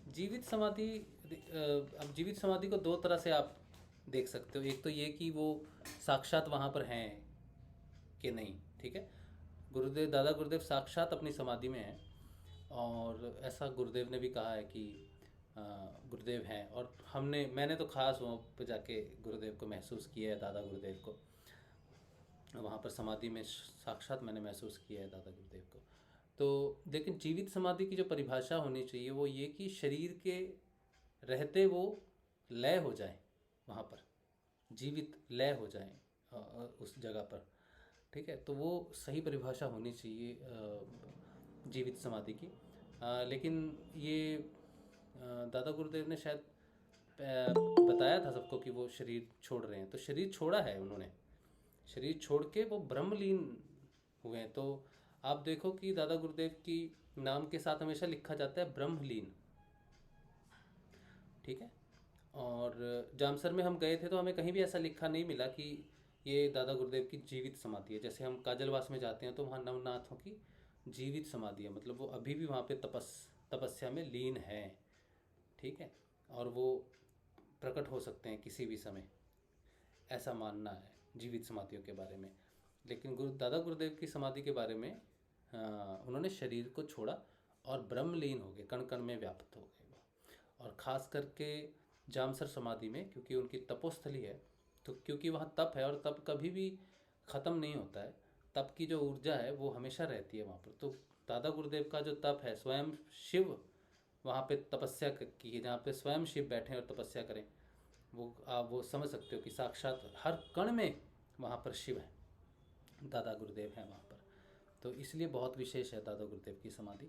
जीवित समाधि, अब जीवित समाधि को दो तरह से आप देख सकते हो। एक तो ये कि वो साक्षात वहाँ पर हैं कि नहीं, ठीक है। गुरुदेव, दादा गुरुदेव साक्षात अपनी समाधि में हैं, और ऐसा गुरुदेव ने भी कहा है कि गुरुदेव हैं। और मैंने तो खास वहाँ पर जाके गुरुदेव को महसूस किया है, दादा गुरुदेव को वहाँ पर समाधि में साक्षात मैंने महसूस किया है दादा गुरुदेव को। तो लेकिन जीवित समाधि की जो परिभाषा होनी चाहिए वो ये कि शरीर के रहते वो लय हो जाए, वहाँ पर जीवित लय हो जाए उस जगह पर, ठीक है। तो वो सही परिभाषा होनी चाहिए जीवित समाधि की। लेकिन ये दादा गुरुदेव ने शायद बताया था सबको कि वो शरीर छोड़ रहे हैं, तो शरीर छोड़ा है उन्होंने, शरीर छोड़ के वो ब्रह्मलीन हुए हैं। तो आप देखो कि दादा गुरुदेव की नाम के साथ हमेशा लिखा जाता है ब्रह्मलीन, ठीक है। और जामसर में हम गए थे तो हमें कहीं भी ऐसा लिखा नहीं मिला कि ये दादा गुरुदेव की जीवित समाधि है। जैसे हम काजलवास में जाते हैं तो वहाँ नवनाथों की जीवित समाधि है, मतलब वो अभी भी वहाँ पे तपस्या में लीन है, ठीक है। और वो प्रकट हो सकते हैं किसी भी समय, ऐसा मानना है जीवित समाधियों के बारे में। लेकिन दादा गुरुदेव की समाधि के बारे में उन्होंने शरीर को छोड़ा और ब्रह्मलीन हो गए, कण कण में व्याप्त हो गए वो। और ख़ास करके जामसर समाधि में, क्योंकि उनकी तपोस्थली है, तो क्योंकि वहाँ तप है और तप कभी भी ख़त्म नहीं होता है, तप की जो ऊर्जा है वो हमेशा रहती है वहाँ पर। तो दादा गुरुदेव का जो तप है, स्वयं शिव वहाँ पे तपस्या की है, जहाँ पे स्वयं शिव बैठें और तपस्या करें, वो आप वो समझ सकते हो कि साक्षात हर कण में वहाँ पर शिव है, दादा गुरुदेव हैं वहाँ पर। तो इसलिए बहुत विशेष है दादा गुरुदेव की समाधि।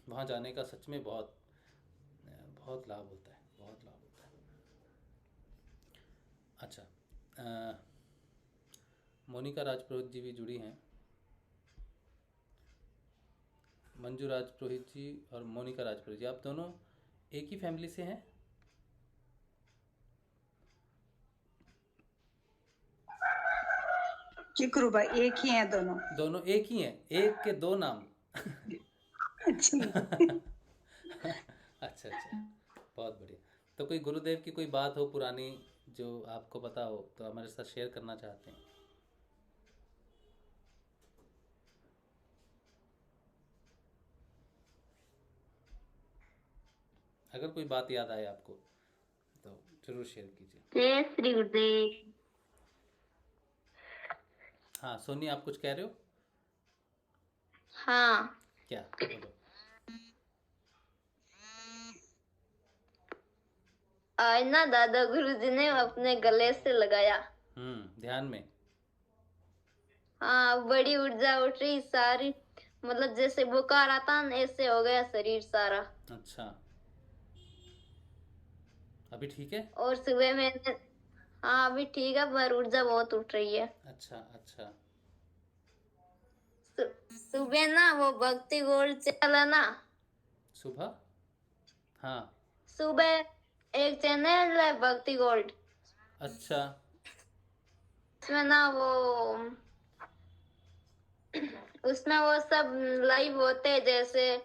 वहाँ जाने का सच में बहुत बहुत लाभ होता है, बहुत लाभ होता है। अच्छा, मोनिका राजपुरोहित जी भी जुड़ी हैं, मंजू राजपुरोहित जी और मोनिका राजपुरोहित जी, आप दोनों एक ही फैमिली से हैं? जी गुरु भाई, एक ही हैं दोनों। दोनों एक ही हैं, एक के दो नाम। अच्छा अच्छा, बहुत बढ़िया। तो कोई गुरुदेव की कोई बात हो पुरानी जो आपको पता हो तो हमारे साथ शेयर करना चाहते हैं? अगर कोई बात याद आए आपको तो जरूर शेयर कीजिए। जय श्री गुरुदेव। हाँ सोनी, आप कुछ कह रहे हो? हाँ, क्या बोलो? आज ना दादा गुरुजी ने अपने गले से लगाया। ध्यान में। हाँ, बड़ी ऊर्जा उठ रही सारी, मतलब जैसे बुखार आता ना, ऐसे हो गया शरीर सारा। अच्छा, अभी ठीक है? और सुबह मैंने, हाँ अभी ठीक है, पर ऊर्जा बहुत उठ रही है। अच्छा अच्छा। सुबह ना वो भक्ति गोल्ड चला ना, सुबह, हाँ सुबह एक चैनल है भक्ति गोल्ड। अच्छा, उसमें ना वो, उसमें वो सब लाइव होते हैं, जैसे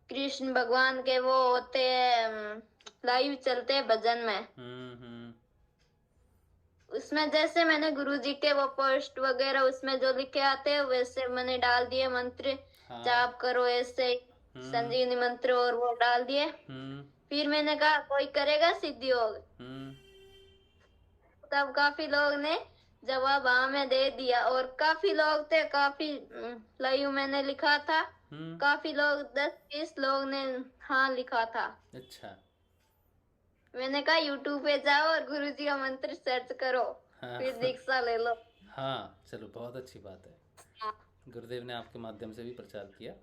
कृष्ण भगवान के वो होते हैं, लाइव चलते हैं भजन में। उसमें जैसे मैंने गुरुजी के वो पोस्ट वगैरह उसमें जो लिखे आते हैं वैसे मैंने डाल दिए मंत्र, जाप करो ऐसे। संजीवनी मंत्र और वो डाल दिए। फिर मैंने कहा कोई करेगा सिद्धि योग, तब काफी लोग ने जवाब हाँ में दे दिया और काफी लोग थे, काफी लाइव मैंने लिखा था, काफी लोग 10-20 लोग ने हाँ लिखा था। अच्छा, मैंने कहा यूट्यूब पे जाओ और गुरुजी का मंत्र सर्च करो, फिर दीक्षा ले लो। हाँ चलो, बहुत अच्छी बात है। गुरुदेव ने आपके माध्यम से भी प्रचार किया।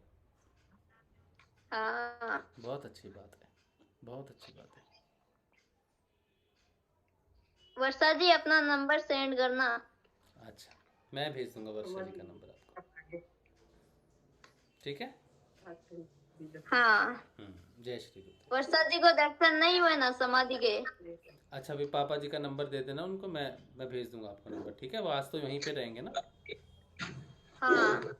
हाँ बहुत अच्छी बात है, बहुत अच्छी बात है। वर्षा जी अपना नंबर सेंड करना। अच्छा, मैं भेज दूंगा वर्षा जी का नंबर आपको, ठीक है? हाँ जय श्री गुरुदेव। वर्षा जी को दर्शन नहीं हुए ना समाधि के? अच्छा, अभी पापा जी का नंबर दे देना उनको, मैं भेज दूंगा आपका नंबर, ठीक है? वो आज तो यहीं पे रहेंगे ना? हाँ। मैं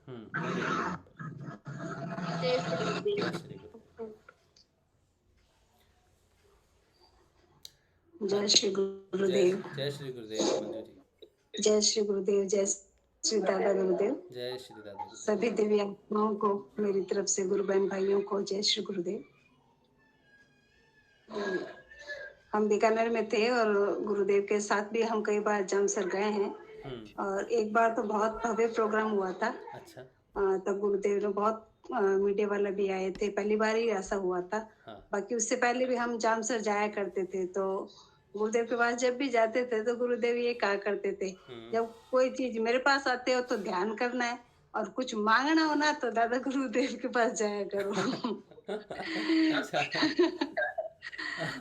दे दूंगा नंबर। जय श्री गुरुदेव। जय श्री गुरुदेव। जय श्री गुरुदेव। जय श्री गुरुदेव मंजू जी। जय श्री गुरुदेव। जय श्री दादा गुरुदेव। जय श्री दादा गुरुदेव। सभी दिव्य आत्माओं को मेरी तरफ से, गुरु बहन भाइयों को जय श्री गुरुदेव। हम बीकानेर में थे और गुरुदेव के साथ भी हम कई बार जामसर गए हैं, और एक बार तो बहुत भव्य प्रोग्राम हुआ था। अच्छा। तब गुरुदेव ने बहुत मीडिया वाला भी आए थे, पहली बार ही ऐसा हुआ था। बाकी उससे पहले भी हम जामसर जाया करते थे, तो गुरुदेव के पास जब भी जाते थे तो गुरुदेव ये कहा करते थे, जब कोई चीज मेरे पास आते हो तो ध्यान करना है, और कुछ मांगना हो ना तो दादा गुरुदेव के पास जाया करो।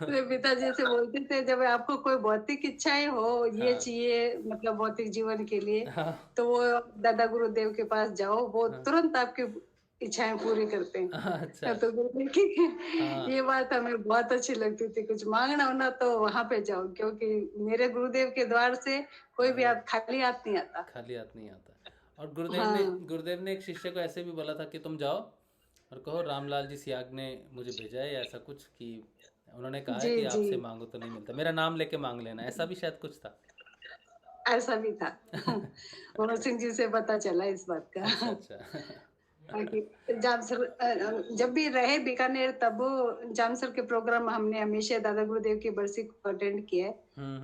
मेरे पिताजी से बोलते थे, जब आपको कोई भौतिक इच्छाएं हो, ये चाहिए मतलब भौतिक जीवन के लिए, तो वो दादा गुरुदेव के पास जाओ, वो तुरंत आपकी इच्छाएं पूरी करते हैं। अच्छा। तो गुरुदेव की ये बात हमें बहुत अच्छी लगती थी, कुछ मांगना हो ना तो वहां पे जाओ, क्योंकि मेरे गुरुदेव के द्वार से कोई भी खाली हाथ नहीं आता। खाली हाथ नहीं आता। और गुरुदेव ने एक शिष्य को ऐसे भी बोला था कि तुम जाओ और कहो रामलाल जी सियाग ने मुझे भेजा है, ऐसा कुछ, कि उन्होंने कहा है कि आपसे मांगो तो नहीं मिलता, मेरा नाम लेके मांग लेना, ऐसा भी शायद कुछ था। ऐसा भी था। मोहन सिंह जी से पता चला इस बात का। अच्छा। जामसर जब भी रहे बीकानेर, तब जामसर के प्रोग्राम हमने हमेशा दादा गुरुदेव की बरसी को अटेंड किया है,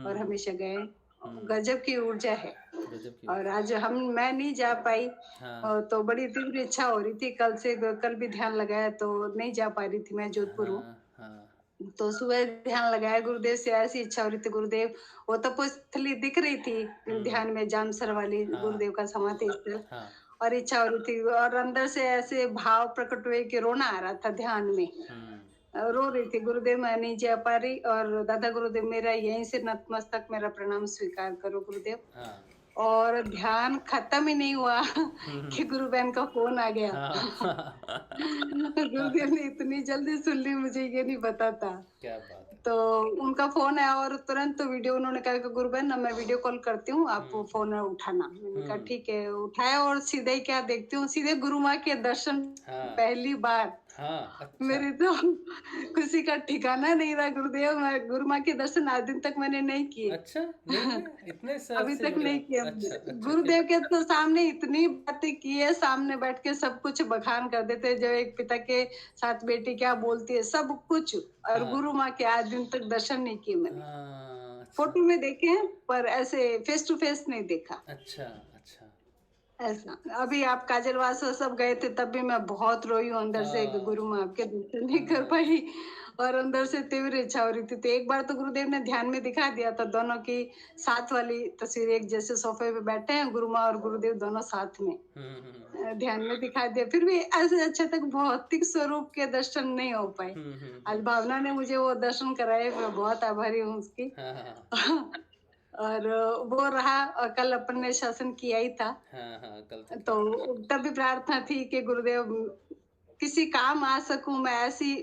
और हमेशा गए। गजब की ऊर्जा है। और आज मैं नहीं जा पाई, तो बड़ी तीव्र इच्छा हो रही थी, कल भी ध्यान लगाया तो नहीं जा पा रही थी, मैं जोधपुर हूँ। तो सुबह ध्यान लगाया, गुरुदेव से ऐसी इच्छा हो रही थी, गुरुदेव वो तपोस्थली दिख रही थी ध्यान में, जामसर वाली गुरुदेव का समाधि स्थल, और इच्छा हो रही थी, और अंदर से ऐसे भाव प्रकट हुए कि रोना आ रहा था ध्यान में, रो रही थी, गुरुदेव मैं नहीं जा पा रही, और दादा गुरुदेव मेरा यहीं से नतमस्तक, मेरा प्रणाम स्वीकार करो गुरुदेव। और ध्यान खत्म ही नहीं हुआ कि गुरु बहन का फोन आ गया। गुरुदेव ने इतनी जल्दी सुन ली, मुझे ये नहीं पता था। क्या बात है। तो उनका फोन आया और तुरंत वीडियो उन्होंने कहा कि गुरु बहन मैं वीडियो कॉल करती हूँ, आप फोन उठाना। मैंने कहा ठीक है, उठाया, और सीधे क्या देखती हूँ, सीधे गुरु माँ के दर्शन। पहली बार। अच्छा। मेरी तो खुशी का ठिकाना नहीं रहा। गुरुदेव, मैं गुरु माँ के दर्शन आज दिन तक मैंने नहीं किए। अच्छा, इतने अभी तक नहीं किया। गुरुदेव के तो सामने इतनी बातें की है, सामने बैठ के सब कुछ बखान कर देते, जो एक पिता के साथ बेटी क्या बोलती है, सब कुछ। और गुरु माँ के आज दिन तक दर्शन नहीं किए मैंने। फोटो में देखे हैं, पर ऐसे फेस टू फेस नहीं देखा। अच्छा। ऐसा। अभी आप काजलवास सब गए थे, तब भी मैं बहुत रोई हूँ अंदर से, गुरु माँ आपके दर्शन नहीं कर पाई, और अंदर से तीव्र इच्छा हो रही थी। तो एक बार तो गुरुदेव ने ध्यान में दिखा दिया था, दोनों की साथ वाली तस्वीर, एक जैसे सोफे पे बैठे हैं गुरु माँ और गुरुदेव दोनों साथ में, ध्यान में दिखा दिया। फिर भी ऐसे अच्छे तक भौतिक स्वरूप के दर्शन नहीं हो पाए। आज भावना ने मुझे वो दर्शन कराए, मैं बहुत आभारी हूँ उसकी। और वो रहा, और कल अपन ने शासन किया ही था। कल तो तब भी प्रार्थना थी कि गुरुदेव किसी काम आ सकूं, मैं ऐसी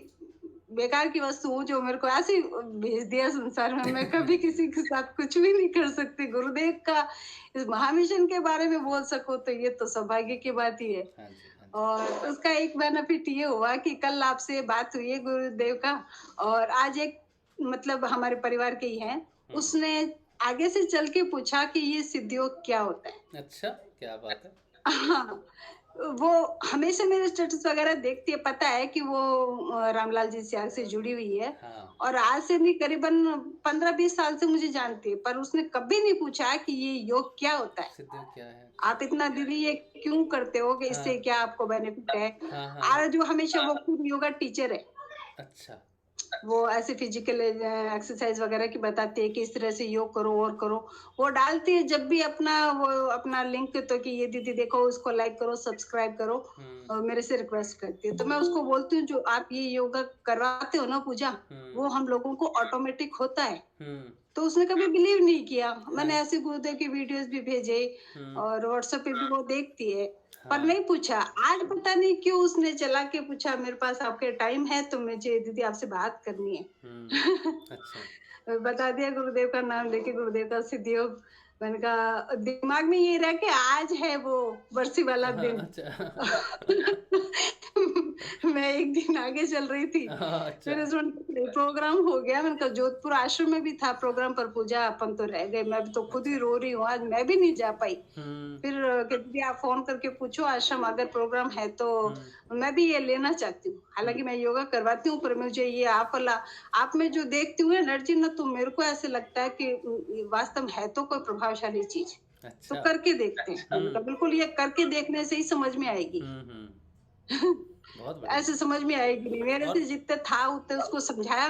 बेकार की वस्तु हूँ जो मेरे को ऐसी भेज दिया संसार में, मैं कभी किसी के साथ कुछ भी नहीं कर सकती। गुरुदेव का इस महामिशन के बारे में बोल सको तो ये तो सौभाग्य की बात ही है। और उसका एक बेनिफिट ये हुआ कि कल आपसे बात हुई है गुरुदेव का, और आज एक मतलब हमारे परिवार के ही हैं, उसने आगे से चल के पूछा कि ये सिद्धियोग क्या होता है। अच्छा, क्या बात है। हाँ, वो हमेशा मेरे स्टेटस वगैरह देखती है, पता है कि वो रामलाल जी से जुड़ी हुई है। हाँ। और आज से नहीं, करीबन 15-20 साल से मुझे जानती है, पर उसने कभी नहीं पूछा कि ये योग क्या होता है, सिद्ध योग क्या है, आप इतना दीदी ये क्यों करते हो, कि इससे हाँ। क्या आपको बेनिफिट है। हाँ। आज वो हमेशा, वो खुद योगा टीचर है, अच्छा। वो ऐसे फिजिकल एक्सरसाइज वगैरह की बताती है कि इस तरह से योग करो और करो। वो डालती है जब भी अपना लिंक, तो कि ये दीदी देखो, उसको लाइक करो, सब्सक्राइब करो, और मेरे से रिक्वेस्ट करती है। तो मैं उसको बोलती हूँ, जो आप ये योगा करवाते हो ना पूजा, वो हम लोगों को ऑटोमेटिक होता है। तो उसने कभी बिलीव नहीं किया। मैंने ऐसे गुरुदेव की वीडियोस भी भेजे, और व्हाट्सएप पे भी वो देखती है, पर नहीं पूछा। आज पता नहीं क्यों उसने चला के पूछा, मेरे पास आपके टाइम है तो मुझे दीदी आपसे बात करनी है। अच्छा। बता दिया गुरुदेव का नाम लेके, गुरुदेव का सिद्ध योग। मैंने कहा, दिमाग में ये रहा कि आज है वो बरसी वाला दिन। मैं एक दिन आगे चल रही थी, फिर प्रोग्राम हो गया। मैंने कहा, जोधपुर आश्रम में भी था प्रोग्राम, पर पूजा अपन तो रह गए। मैं तो खुद ही रो रही हूँ, आज मैं भी नहीं जा पाई। फिर दीदी आप फोन करके पूछो आश्रम, अगर प्रोग्राम है तो मैं भी ये लेना चाहती हूँ। हालांकि मैं योगा करवाती हूँ, पर मुझे ये आप में जो देखती हूँ एनर्जी ना, तो मेरे को ऐसे लगता है कि वास्तव में है तो कोई प्रभावशाली चीज। अच्छा। तो करके देखते हैं। तो बिल्कुल ये करके देखने से ही समझ में आएगी। बहुत ऐसे समझ में आएगी नहीं। मेरे से जितने था उतने उसको समझाया।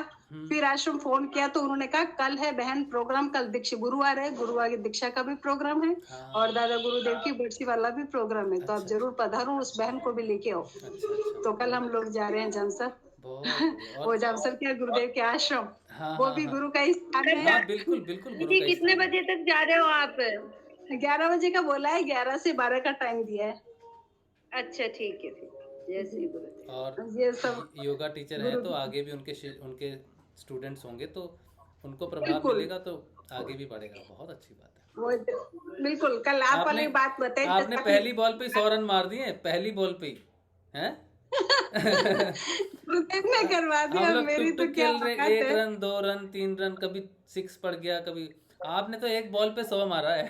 फिर आश्रम फोन किया तो उन्होंने कहा, कल है बहन प्रोग्राम, कल दीक्षा गुरुवार है, गुरुवार की दीक्षा का भी प्रोग्राम है, और दादा गुरुदेव की बरसी वाला भी प्रोग्राम है। तो आप जरूर पधारो, उस बहन को भी लेके आओ। तो कल हम लोग जा रहे हैं जामसर। वो जामसर के गुरुदेव के आश्रम, वो भी गुरु का ही स्थान है। बिल्कुल बिल्कुल। दीदी कितने बजे तक जा रहे हो आप? 11 बजे का बोला है, 11 से 12 का टाइम दिया है। अच्छा ठीक है, जय श्री गुरुदेव। और ये सब योगा टीचर है तो आगे भी उनके स्टूडेंट्स होंगे, तो उनको प्रभाव मिलेगा, तो आगे भी बढ़ेगा। बहुत अच्छी बात है। वो बिल्कुल, कल आप वाली बात बताई। आपने पहली बॉल पे 100 रन मार दिए, पहली बॉल पे ही हैं? ने करवा दिया। मेरी तो क्या खेल रहे, 1 रन 2 रन 3 रन, कभी 6 पड़ गया, कभी आपने तो एक बॉल पे 100 मारा है।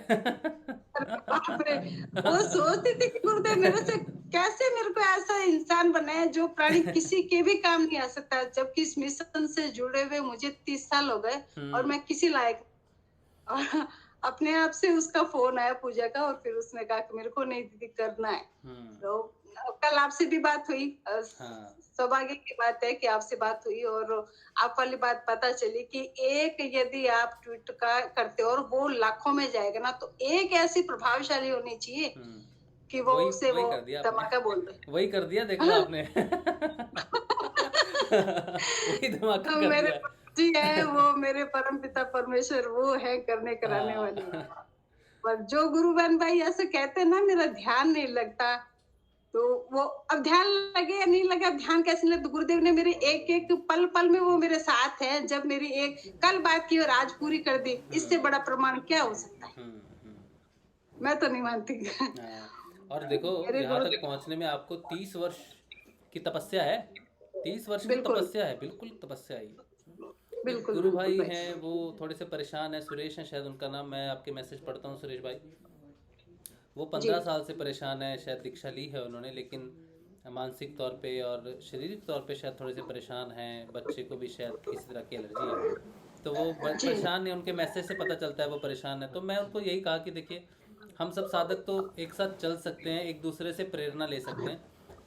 वो सोचती थी कि गुरुदेव मेरे से कैसे, मेरे को ऐसा इंसान बनाया जो प्राणी किसी के भी काम नहीं आ सकता। जबकि इस मिशन से जुड़े हुए मुझे 30 साल हो गए, और मैं किसी लायक। और अपने आप से उसका फोन आया पूजा का, और फिर उसने कहा कि मेरे को नहीं दीदी करना है। तो कल आपसे भी बात हुई। सौभाग्य की बात है कि आपसे बात हुई, और आप वाली बात पता चली कि एक यदि आप ट्वीट का करते हो और वो लाखों में जाएगा ना, तो एक ऐसी प्रभावशाली होनी चाहिए कि वो उसे वो धमाका बोल दे। वही कर दिया, देखो आपने। वही धमाका कर मेरे दिया। जी है वो, मेरे परम पिता परमेश्वर वो है करने कराने वाले। पर जो गुरुबन भाई ऐसे कहते हैं ना, मेरा ध्यान नहीं लगता, तो वो अब ध्यान लगे या नहीं लगे, अब ध्यान कैसे लगे। तो गुरुदेव ने मेरे एक एक पल पल में वो मेरे साथ है। जब मेरी एक कल बात की और आज पूरी कर दी, इससे बड़ा प्रमाण क्या हो सकता है। मैं तो नहीं मानती। और देखो, यहाँ तक पहुँचने में आपको 30 वर्ष की तपस्या है। 30 वर्ष की तपस्या है, बिल्कुल तपस्या है। बिल्कुल। गुरु भाई हैं, वो थोड़े से परेशान है, सुरेश है शायद उनका नाम। मैं आपके मैसेज पढ़ता हूँ, सुरेश भाई। वो 15 साल से परेशान है, शायद दीक्षा ली है उन्होंने, लेकिन मानसिक तौर पे और शारीरिक तौर पे शायद थोड़े से परेशान हैं। बच्चे को भी शायद किसी तरह की एलर्जी है, तो वो परेशान है। उनके मैसेज से पता चलता है वो परेशान है। तो मैं उनको यही कहा कि देखिए, हम सब साधक तो एक साथ चल सकते हैं, एक दूसरे से प्रेरणा ले सकते हैं,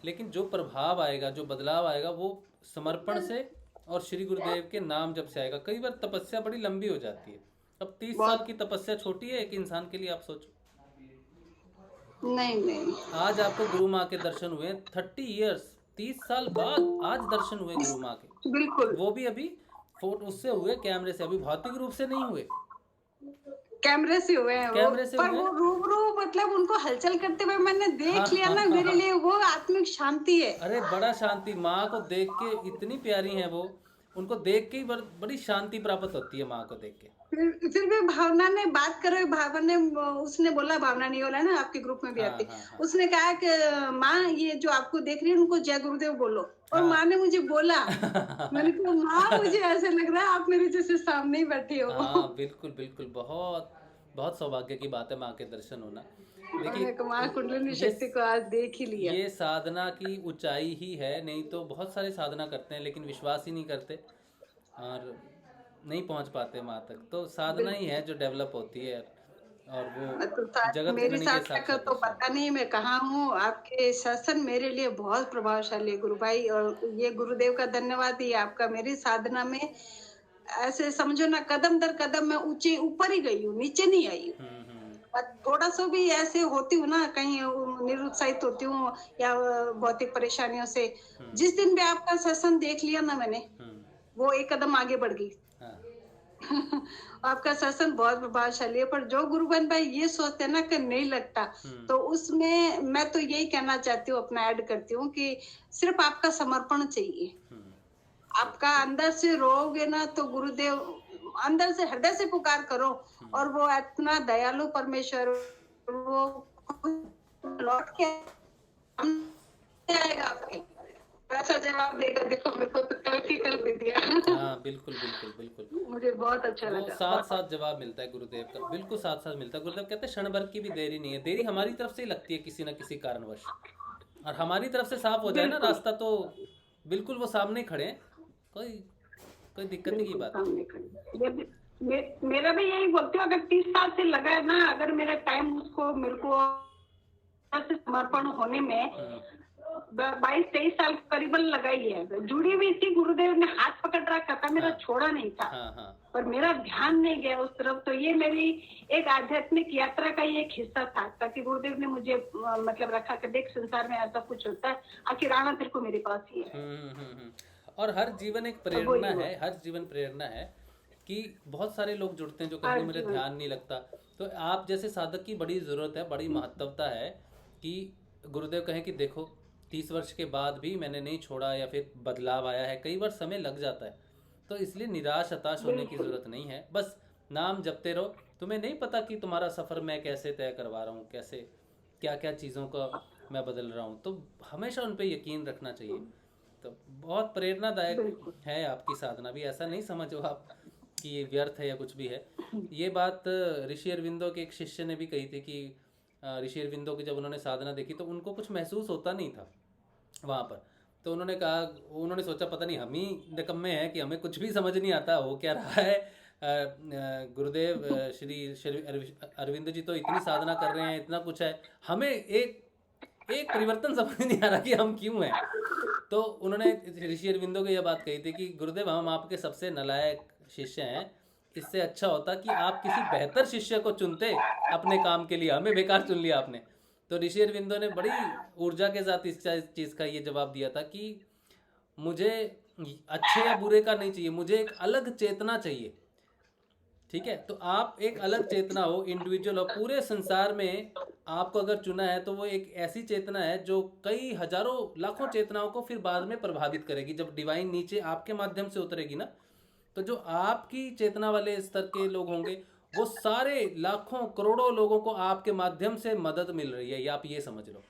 लेकिन जो प्रभाव आएगा, जो बदलाव आएगा, वो समर्पण से और श्री गुरुदेव के नाम जब से आएगा। कई बार तपस्या बड़ी लंबी हो जाती है। अब 30 साल की तपस्या छोटी है एक इंसान के लिए, आप सोचो। नहीं। आज आपको गुरु माँ के दर्शन हुए, 30 इयर्स, 30 साल बाद आज दर्शन हुए गुरु माँ के। बिल्कुल। वो भी अभी फोटो उससे हुए, कैमरे से, अभी भौतिक रूप से नहीं हुए, कैमरे से हुए हैं। कैमरे से पर हुए। वो रूबरू, मतलब उनको हलचल करते हुए मैंने देख लिया ना, मेरे लिए वो आत्मिक शांति है। अरे बड़ा शांति, माँ को देख के इतनी प्यारी है वो, उनको देख के ही बड़ी शांति प्राप्त होती है माँ को देख के। फिर भी भावना ने बात करो, भावना ने, उसने बोला, भावना नहीं बोला ना, आपके ग्रुप में भी आती। उसने कहा कि माँ ये जो आपको देख रही है उनको जय गुरुदेव बोलो। और माँ ने मुझे बोला। मैंने कहा माँ मुझे ऐसे लग रहा है आप मेरे जैसे सामने ही बैठी हो। हाँ बिल्कुल बिल्कुल, बहुत बहुत सौभाग्य की बात है माँ के दर्शन होना। देखिए माँ कुंडलिनी शक्ति को आज देख ही लिया। ये साधना की ऊंचाई ही है, नहीं तो बहुत सारे साधना करते हैं लेकिन विश्वास ही नहीं करते और नहीं पहुंच पाते माँ तक। तो साधना ही है जो डेवलप होती है और वो तो जगत मेरी जननी के साधना का तो पता नहीं मैं कहाँ हूँ। आपके शासन मेरे लिए बहुत प्रभावशाली है गुरु भाई, और ये गुरुदेव का धन्यवाद ही आपका। मेरी साधना में ऐसे समझो ना, कदम दर कदम मैं ऊंचे ऊपर ही गई हूँ, नीचे नहीं आई हूँ। थोड़ा सा भी ऐसे होती हूँ ना, कहीं निरुत्साहित होती हूँ या भौतिक परेशानियों से, जिस दिन भी आपका सत्संग देख लिया ना मैंने, वो एक कदम आगे बढ़ गई। आपका सत्संग बहुत प्रभावशाली है। पर जो गुरुबन भाई ये सोचते हैं ना कि नहीं लगता, तो उसमें मैं तो यही कहना चाहती हूँ, अपना ऐड करती हूँ कि सिर्फ आपका समर्पण चाहिए। आपका अंदर से रोओगे ना तो गुरुदेव, अंदर से हृदय से पुकार करो और वो इतना दयालु परमेश्वर वो लौट के आएगा आपके, ऐसा जवाब देगा। देखो मेरे को तो कल की कल दे दिया। हाँ बिल्कुल बिल्कुल बिल्कुल, मुझे बहुत अच्छा लगा। साथ साथ जवाब मिलता है गुरुदेव का, बिल्कुल साथ साथ मिलता है। गुरुदेव कहते हैं क्षण भर की भी देरी नहीं है, देरी हमारी तरफ से ही लगती है किसी न किसी कारणवश, और हमारी तरफ से साफ हो जाए ना रास्ता तो बिल्कुल वो सामने खड़े हैं, कोई दिक्कत की बात नहीं। मेरा भी यही बोलती हूँ, अगर 30 साल से लगा है ना, अगर मेरा टाइम उसको मेरे को समर्पण होने में 22-23 साल करीबन लगाई है। जुड़ी हुई थी, गुरुदेव ने हाथ पकड़ रखा था, मेरा छोड़ा नहीं था। पर मेरा ध्यान नहीं गया उस तरफ। तो ये मेरी एक आध्यात्मिक यात्रा का ही एक हिस्सा था, ताकि गुरुदेव ने मुझे मतलब रखा कि देख संसार में ऐसा कुछ होता है, आखिर आना तेरे को मेरे पास ही है। और हर जीवन एक प्रेरणा है, हर जीवन प्रेरणा है कि बहुत सारे लोग जुड़ते हैं जो कहीं मेरे ध्यान नहीं लगता। तो आप जैसे साधक की बड़ी ज़रूरत है, बड़ी महत्वता है कि गुरुदेव कहें कि देखो 30 वर्ष के बाद भी मैंने नहीं छोड़ा या फिर बदलाव आया है। कई बार समय लग जाता है, तो इसलिए निराश हताश होने की ज़रूरत नहीं है। बस नाम जपते रहो। तुम्हें नहीं पता कि तुम्हारा सफ़र मैं कैसे तय करवा रहा हूँ, कैसे क्या क्या चीज़ों का मैं बदल रहा हूँ, तो हमेशा उन पर यकीन रखना चाहिए। तो बहुत प्रेरणादायक है आपकी साधना भी, ऐसा नहीं समझो आप कि ये व्यर्थ है या कुछ भी है। ये बात ऋषि अरविंदो के एक शिष्य ने भी कही थी कि ऋषि अरविंदो की जब उन्होंने साधना देखी तो उनको कुछ महसूस होता नहीं था वहाँ पर। तो उन्होंने कहा, उन्होंने सोचा पता नहीं हम ही निकम्मे हैं कि हमें कुछ भी समझ नहीं आता हो क्या रहा है। गुरुदेव श्री अरविंद जी तो इतनी साधना कर रहे हैं, इतना कुछ है, हमें एक परिवर्तन समझ नहीं आ रहा कि हम क्यों हैं। तो उन्होंने ऋषि अरविंदो को यह बात कही थी कि गुरुदेव हम आपके सबसे नालायक शिष्य हैं, इससे अच्छा होता कि आप किसी बेहतर शिष्य को चुनते अपने काम के लिए, हमें बेकार चुन लिया आपने। तो ऋषि अरविंदो ने बड़ी ऊर्जा के साथ इस चीज़ का ये जवाब दिया था कि मुझे अच्छे या बुरे का नहीं चाहिए, मुझे एक अलग चेतना चाहिए। ठीक है, तो आप एक अलग चेतना हो, इंडिविजुअल हो। पूरे संसार में आपको अगर चुना है तो वो एक ऐसी चेतना है जो कई हजारों लाखों चेतनाओं को फिर बाद में प्रभावित करेगी। जब डिवाइन नीचे आपके माध्यम से उतरेगी ना, तो जो आपकी चेतना वाले स्तर के लोग होंगे वो सारे लाखों करोड़ों लोगों को आपके माध्यम से मदद मिल रही है, या आप ये समझ लो।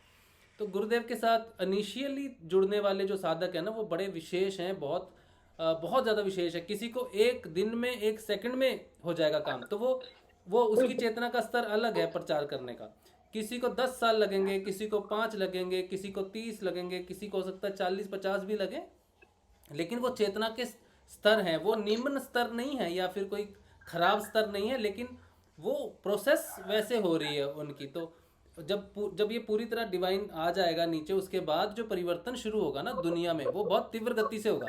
तो गुरुदेव के साथ इनिशियली जुड़ने वाले जो साधक हैं ना, वो बड़े विशेष हैं, बहुत ज़्यादा विशेष है। किसी को एक दिन में, एक सेकंड में हो जाएगा काम, तो वो उसकी चेतना का स्तर अलग है प्रचार करने का। किसी को 10 साल लगेंगे, किसी को 5 लगेंगे, किसी को 30 लगेंगे, किसी को हो सकता है 40-50 भी लगे, लेकिन वो चेतना के स्तर हैं, वो निम्न स्तर नहीं है या फिर कोई खराब स्तर नहीं है, लेकिन वो प्रोसेस वैसे हो रही है उनकी। तो जब ये पूरी तरह डिवाइन आ जाएगा नीचे, उसके बाद जो परिवर्तन शुरू होगा ना दुनिया में, वो बहुत तीव्र गति से होगा।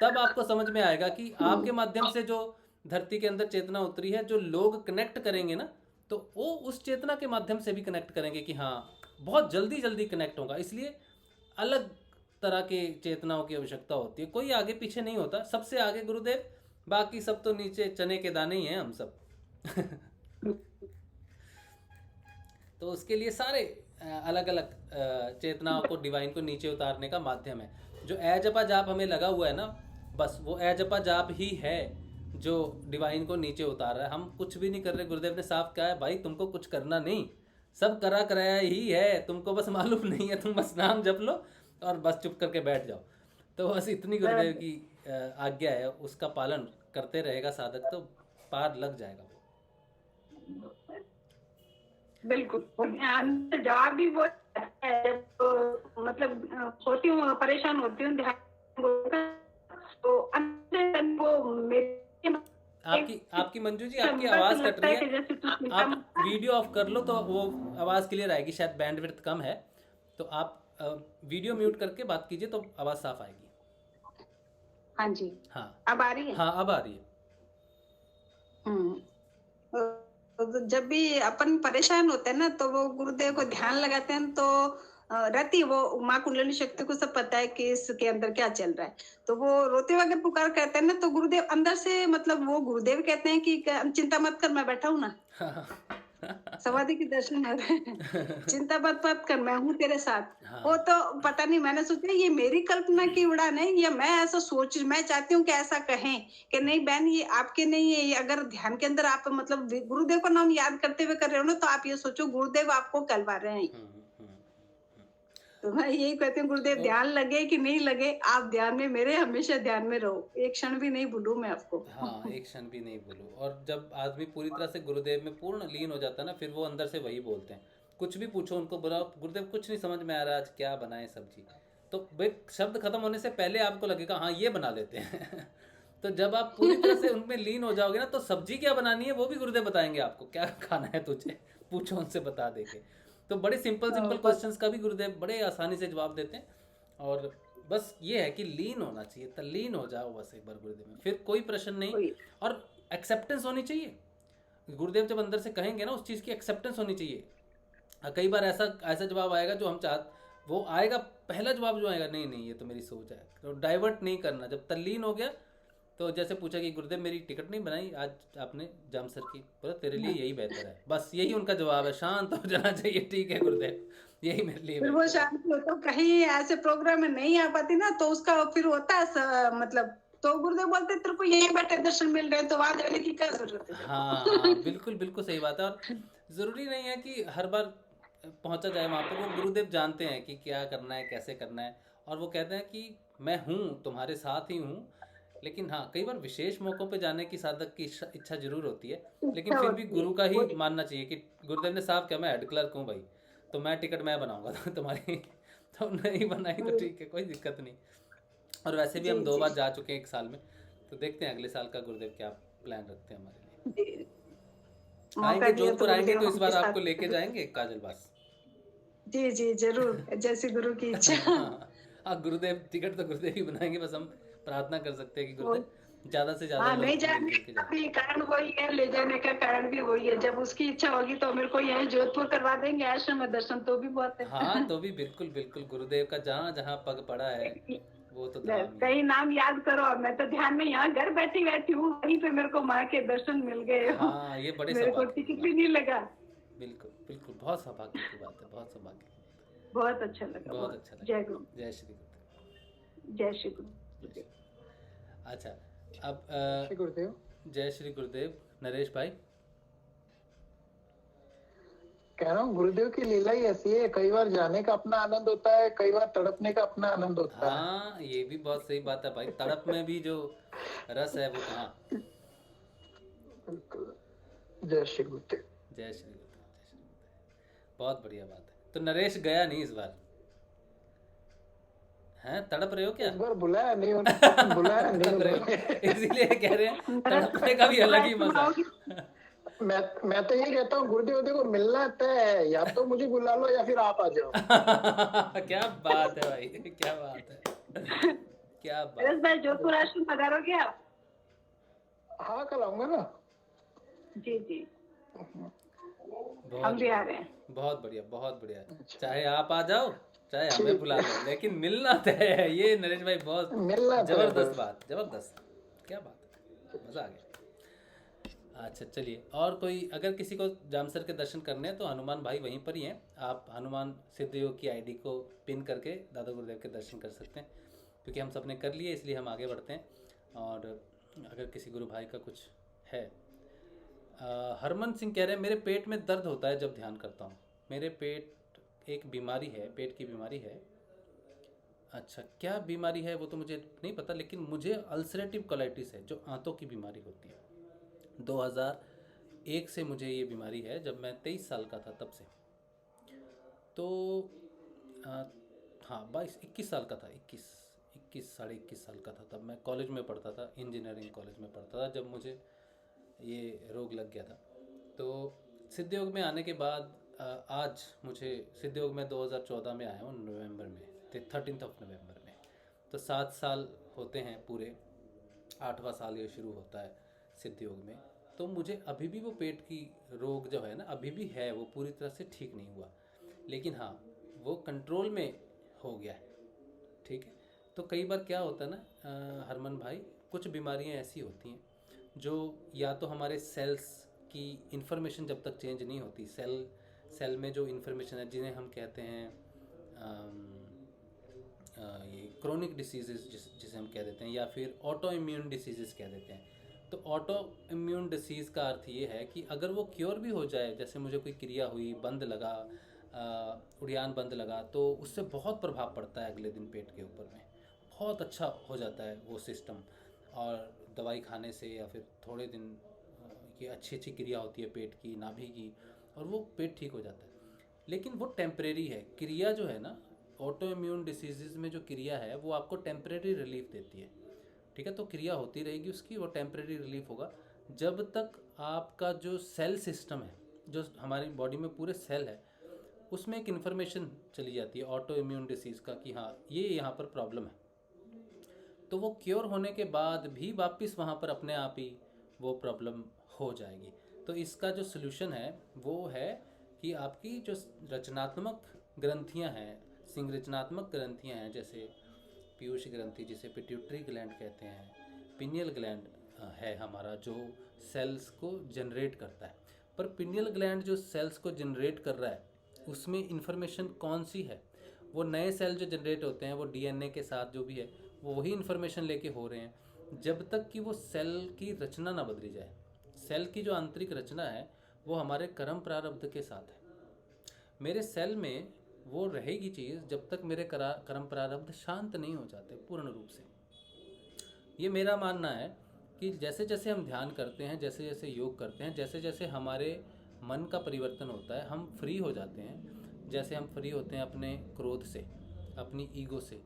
तब आपको समझ में आएगा कि आपके माध्यम से जो धरती के अंदर चेतना उतरी है, जो लोग कनेक्ट करेंगे ना, तो वो उस चेतना के माध्यम से भी कनेक्ट करेंगे कि हाँ बहुत जल्दी कनेक्ट होगा। इसलिए अलग तरह के चेतनाओं की आवश्यकता होती है, कोई आगे पीछे नहीं होता, सबसे आगे गुरुदेव, बाकी सब तो नीचे चने के दाने ही हैं हम सब। तो उसके लिए सारे अलग अलग चेतनाओं को, डिवाइन को नीचे उतारने का माध्यम है। जो जपा जाप हमें लगा हुआ है ना, बस वो जपा जाप ही है जो डिवाइन को नीचे उतार रहा है। हम कुछ भी नहीं कर रहे। गुरुदेव ने साफ कहा है, भाई तुमको कुछ करना नहीं, सब करा कराया ही है, तुमको बस मालूम नहीं है। तुम बस नाम जप लो और बस चुप करके बैठ जाओ। तो बस इतनी गुरुदेव की आज्ञा है, उसका पालन करते रहेगा साधक तो पार लग जाएगा। बिल्कुल, अंदर जवाब भी वो है, जब मतलब होती हूँ, परेशान होती हूँ ध्यान तो अंदर वो मेरे आपकी मंजू जी आपकी आवाज़ कट रही है। आप वीडियो ऑफ कर लो तो वो आवाज़ क्लियर आएगी, शायद बैंडविड्थ कम है, तो आप वीडियो म्यूट करके बात कीजिए तो आवाज़ साफ आएगी। हाँ जी, हाँ अब आ रही है? हाँ अब आ रही है। तो जब भी अपन परेशान होते हैं ना, तो वो गुरुदेव को ध्यान लगाते हैं तो रहती वो माँ कुंडलिनी शक्ति को सब पता है कि इसके अंदर क्या चल रहा है, तो वो रोते हुए अगर पुकार करते हैं ना, तो गुरुदेव अंदर से मतलब वो गुरुदेव कहते हैं कि चिंता मत कर, मैं बैठा हूँ ना, समाधि के दर्शन हो रहे हैं, चिंता मत कर, मैं हूँ तेरे साथ। वो तो पता नहीं, मैंने सोचा ये मेरी कल्पना की उड़ान है या मैं ऐसा मैं चाहती हूँ कि ऐसा कहें कि नहीं बहन ये आपके नहीं है, ये अगर ध्यान के अंदर आप मतलब गुरुदेव का नाम याद करते हुए कर रहे हो ना, तो आप ये सोचो गुरुदेव आपको कहलवा रहे हैं। तो मैं यही कहती हूँ गुरुदेव ध्यान लगे कि नहीं लगे, आप ध्यान में मेरे हमेशा ध्यान में रहो, एक क्षण भी नहीं भूलूं मैं आपको। हाँ, एक क्षण भी नहीं भूलूं। और जब आदमी पूरी तरह से गुरुदेव में पूर्ण लीन हो जाता है ना, फिर वो अंदर से वही बोलते हैं। कुछ भी पूछो उनको, बुरा गुरुदेव कुछ नहीं समझ में आ रहा, आज क्या बनाए सब्जी, तो भाई शब्द खत्म होने से पहले आपको लगेगा हाँ ये बना लेते हैं। तो जब आप पूरी तरह से उनमें लीन हो जाओगे ना, तो सब्जी क्या बनानी है वो भी गुरुदेव बताएंगे आपको, क्या खाना है तुझे, पूछो उनसे बता देंगे। तो बड़े सिंपल क्वेश्चंस का भी गुरुदेव बड़े आसानी से जवाब देते हैं। और बस ये है कि लीन होना चाहिए, तल्लीन हो जाओ बस एक बार गुरुदेव में, फिर कोई प्रश्न नहीं। और एक्सेप्टेंस होनी चाहिए, गुरुदेव जब अंदर से कहेंगे ना उस चीज़ की एक्सेप्टेंस होनी चाहिए। कई बार ऐसा जवाब आएगा जो हम वो आएगा, पहला जवाब जो आएगा नहीं ये तो मेरी सोच है, तो डाइवर्ट नहीं करना। जब तल्लीन हो गया तो जैसे पूछा कि गुरुदेव मेरी टिकट नहीं बनाई आज आपने जामसर की, बोला तेरे लिए यही बेहतर है, बस यही उनका जवाब है, शांत हो जाना चाहिए, ठीक है गुरुदेव यही मेरे लिए। फिर वो शांत हो, तो कहीं ऐसे प्रोग्राम में नहीं आ पाती ना, तो उसका फिर होता है मतलब, तो गुरुदेव बोलते तेरे को यही बैठे दर्शन मिल रहे हैं, तो वहां जाने की क्या जरूरत है। हाँ बिल्कुल सही बात है। और जरूरी नहीं है कि हर बार पहुंचा जाए वहाँ पर, वो गुरुदेव जानते हैं कि क्या करना है कैसे करना है, और वो कहते हैं कि मैं हूँ तुम्हारे साथ ही हूँ। लेकिन हाँ, कई बार विशेष मौक़ों पे जाने की साधक की इच्छा जरूर होती है, लेकिन फिर भी गुरु का ही मानना चाहिए कि गुरुदेव ने साफ किया मैं हेड क्लर्क हूँ भाई, तो मैं टिकट मैं बनाऊंगा तुम्हारी, तो नहीं बनाई तो ठीक है, कोई दिक्कत नहीं। और वैसे भी हम 2 बार जा चुके हैं 1 साल में, तो देखते हैं अगले साल का गुरुदेव क्या प्लान रखते हैं हमारे लिए। आएंगे जोधपुर, आएंगे तो इस बार आपको लेके जाएंगे काजल बास। जी जरूर, जैसे गुरु की इच्छा। हाँ गुरुदेव टिकट तो गुरुदेव ही बनाएंगे, बस हम प्रार्थना कर सकते हैं कि गुरुदेव ज्यादा से ज्यादा नहीं जाने का भी कारण वही है, ले जाने का कारण भी वही है, जब उसकी इच्छा होगी तो मेरे को यही जोधपुर करवा देंगे आश्रम में दर्शन, तो भी बहुत है। हाँ तो भी बिल्कुल गुरुदेव का जहाँ जहाँ पग पड़ा है वो तो कहीं नाम याद करो, मैं तो ध्यान में यहाँ घर बैठी हूँ, वहीं पे मेरे को माँ के दर्शन मिल गए। हाँ ये बड़े मेरे को टिकट भी नहीं लगा। बिल्कुल बहुत सौभाग्य की बात है, बहुत सौभाग्य। बहुत अच्छा लगा, बहुत अच्छा लगा। जय गुरु, जय श्री गुरुदेव। जय श्री गुरु। अच्छा अब गुरुदेव, जय श्री गुरुदेव। नरेश भाई कह रहा हूँ गुरुदेव की लीला ही ऐसी है, कई बार जाने का अपना आनंद होता है, कई बार तड़पने का अपना आनंद होता है। हाँ ये भी बहुत सही बात है भाई, तड़प में भी जो रस है वो कहाँ। जय श्री गुरुदेव, जय श्री गुरुदेव। बहुत बढ़िया बात है। तो नरेश गया नहीं इस बार, हैं तड़प रहे हो क्या? इस बार बुलाया नहीं बुलाया नहीं, इसीलिए कह रहे हैं तड़पने का भी अलग ही मजा। मैं तो ये कहता हूँ गुरुदेव देखो मिलना तय है, या तो मुझे बुला लो या फिर आप आ जाओ। क्या बात है भाई, क्या बात है, क्या बात है। जोधपुर आश्रम पधारोगे आप? हाँ कल आऊंगा ना। जी हम भी आ रहे हैं। बहुत बढ़िया। चाहे आप आ जाओ चाहे हमें बुला लो, लेकिन मिलना तय है। ये नरेश भाई बहुत जबरदस्त बात, जबरदस्त, क्या बात है, मजा आ गया। अच्छा चलिए, और कोई अगर किसी को जामसर के दर्शन करने हैं तो हनुमान भाई वहीं पर ही हैं, आप हनुमान सिद्धयोग की आईडी को पिन करके दादा गुरुदेव के दर्शन कर सकते हैं, क्योंकि हम सब ने कर लिए इसलिए हम आगे बढ़ते हैं। और अगर किसी गुरु भाई का कुछ है। हरमन सिंह कह रहे हैं मेरे पेट में दर्द होता है जब ध्यान करता हूँ, मेरे पेट एक बीमारी है, पेट की बीमारी है। अच्छा क्या बीमारी है वो तो मुझे नहीं पता, लेकिन मुझे अल्सरेटिव कोलाइटिस है जो आंतों की बीमारी होती है। 2001 से मुझे ये बीमारी है, जब मैं 23 साल का था तब से। तो हाँ 21 साल का था, 21 साढ़े 21 साल का था तब। मैं कॉलेज में पढ़ता था, इंजीनियरिंग कॉलेज में पढ़ता था जब मुझे ये रोग लग गया था। तो सिद्ध योग में आने के बाद आज मुझे सिद्ध योग में 2014 में आया हूँ, नवंबर में, 13 नवंबर में। तो 7 साल होते हैं पूरे, 8वां साल ये शुरू होता है सिद्ध योग में। तो मुझे अभी भी वो पेट की रोग जो है ना, अभी भी है, वो पूरी तरह से ठीक नहीं हुआ, लेकिन हाँ वो कंट्रोल में हो गया है, ठीक है। तो कई बार क्या होता है ना हरमन भाई, कुछ बीमारियां ऐसी होती हैं जो या तो हमारे सेल्स की इन्फॉर्मेशन जब तक चेंज नहीं होती, सेल में जो इन्फॉर्मेशन है जिन्हें हम कहते हैं ये क्रोनिक डिसीजेस जिसे हम कह देते हैं, या फिर ऑटो इम्यून डिसीजेस कह देते हैं। तो ऑटो इम्यून डिसीज़ का अर्थ ये है कि अगर वो क्योर भी हो जाए, जैसे मुझे कोई क्रिया हुई, बंद लगा, उड़ान बंद लगा, तो उससे बहुत प्रभाव पड़ता है अगले दिन पेट के ऊपर में, बहुत अच्छा हो जाता है वो सिस्टम। और दवाई खाने से या फिर थोड़े दिन की अच्छी क्रिया होती है पेट की, नाभि की, और वो पेट ठीक हो जाता है। लेकिन वो टेम्परेरी है क्रिया जो है ना, ऑटो इम्यून डिसीज़ में जो क्रिया है वो आपको टेम्परेरी रिलीफ देती है, ठीक है। तो क्रिया होती रहेगी उसकी, वो टेम्परेरी रिलीफ होगा जब तक आपका जो सेल सिस्टम है, जो हमारी बॉडी में पूरे सेल है, उसमें एक इन्फॉर्मेशन चली जाती है ऑटो इम्यून डिसीज़ का कि हाँ ये यहाँ पर प्रॉब्लम है। तो वो क्योर होने के बाद भी वापस वहाँ पर अपने आप ही वो प्रॉब्लम हो जाएगी। तो इसका जो सलूशन है वो है कि आपकी जो रचनात्मक ग्रंथियाँ हैं, संरचनात्मक ग्रंथियाँ हैं, जैसे पीयूष ग्रंथि जिसे पिट्यूटरी ग्लैंड कहते हैं, पिनियल ग्लैंड है हमारा जो सेल्स को जनरेट करता है। पर पिनियल ग्लैंड जो सेल्स को जनरेट कर रहा है उसमें इन्फॉर्मेशन कौन सी है, वो नए सेल जो जनरेट होते हैं वो डीएनए के साथ जो भी है वो वही इन्फॉर्मेशन लेके हो रहे हैं। जब तक कि वो सेल की रचना ना बदली जाए, सेल की जो आंतरिक रचना है वो हमारे कर्म प्रारब्ध के साथ है। मेरे सेल में वो रहेगी चीज़ जब तक मेरे कर्म प्रारब्ध शांत नहीं हो जाते पूर्ण रूप से। ये मेरा मानना है कि जैसे जैसे हम ध्यान करते हैं, जैसे जैसे योग करते हैं, जैसे जैसे हमारे मन का परिवर्तन होता है, हम फ्री हो जाते हैं। जैसे हम फ्री होते हैं अपने क्रोध से, अपनी ईगो से,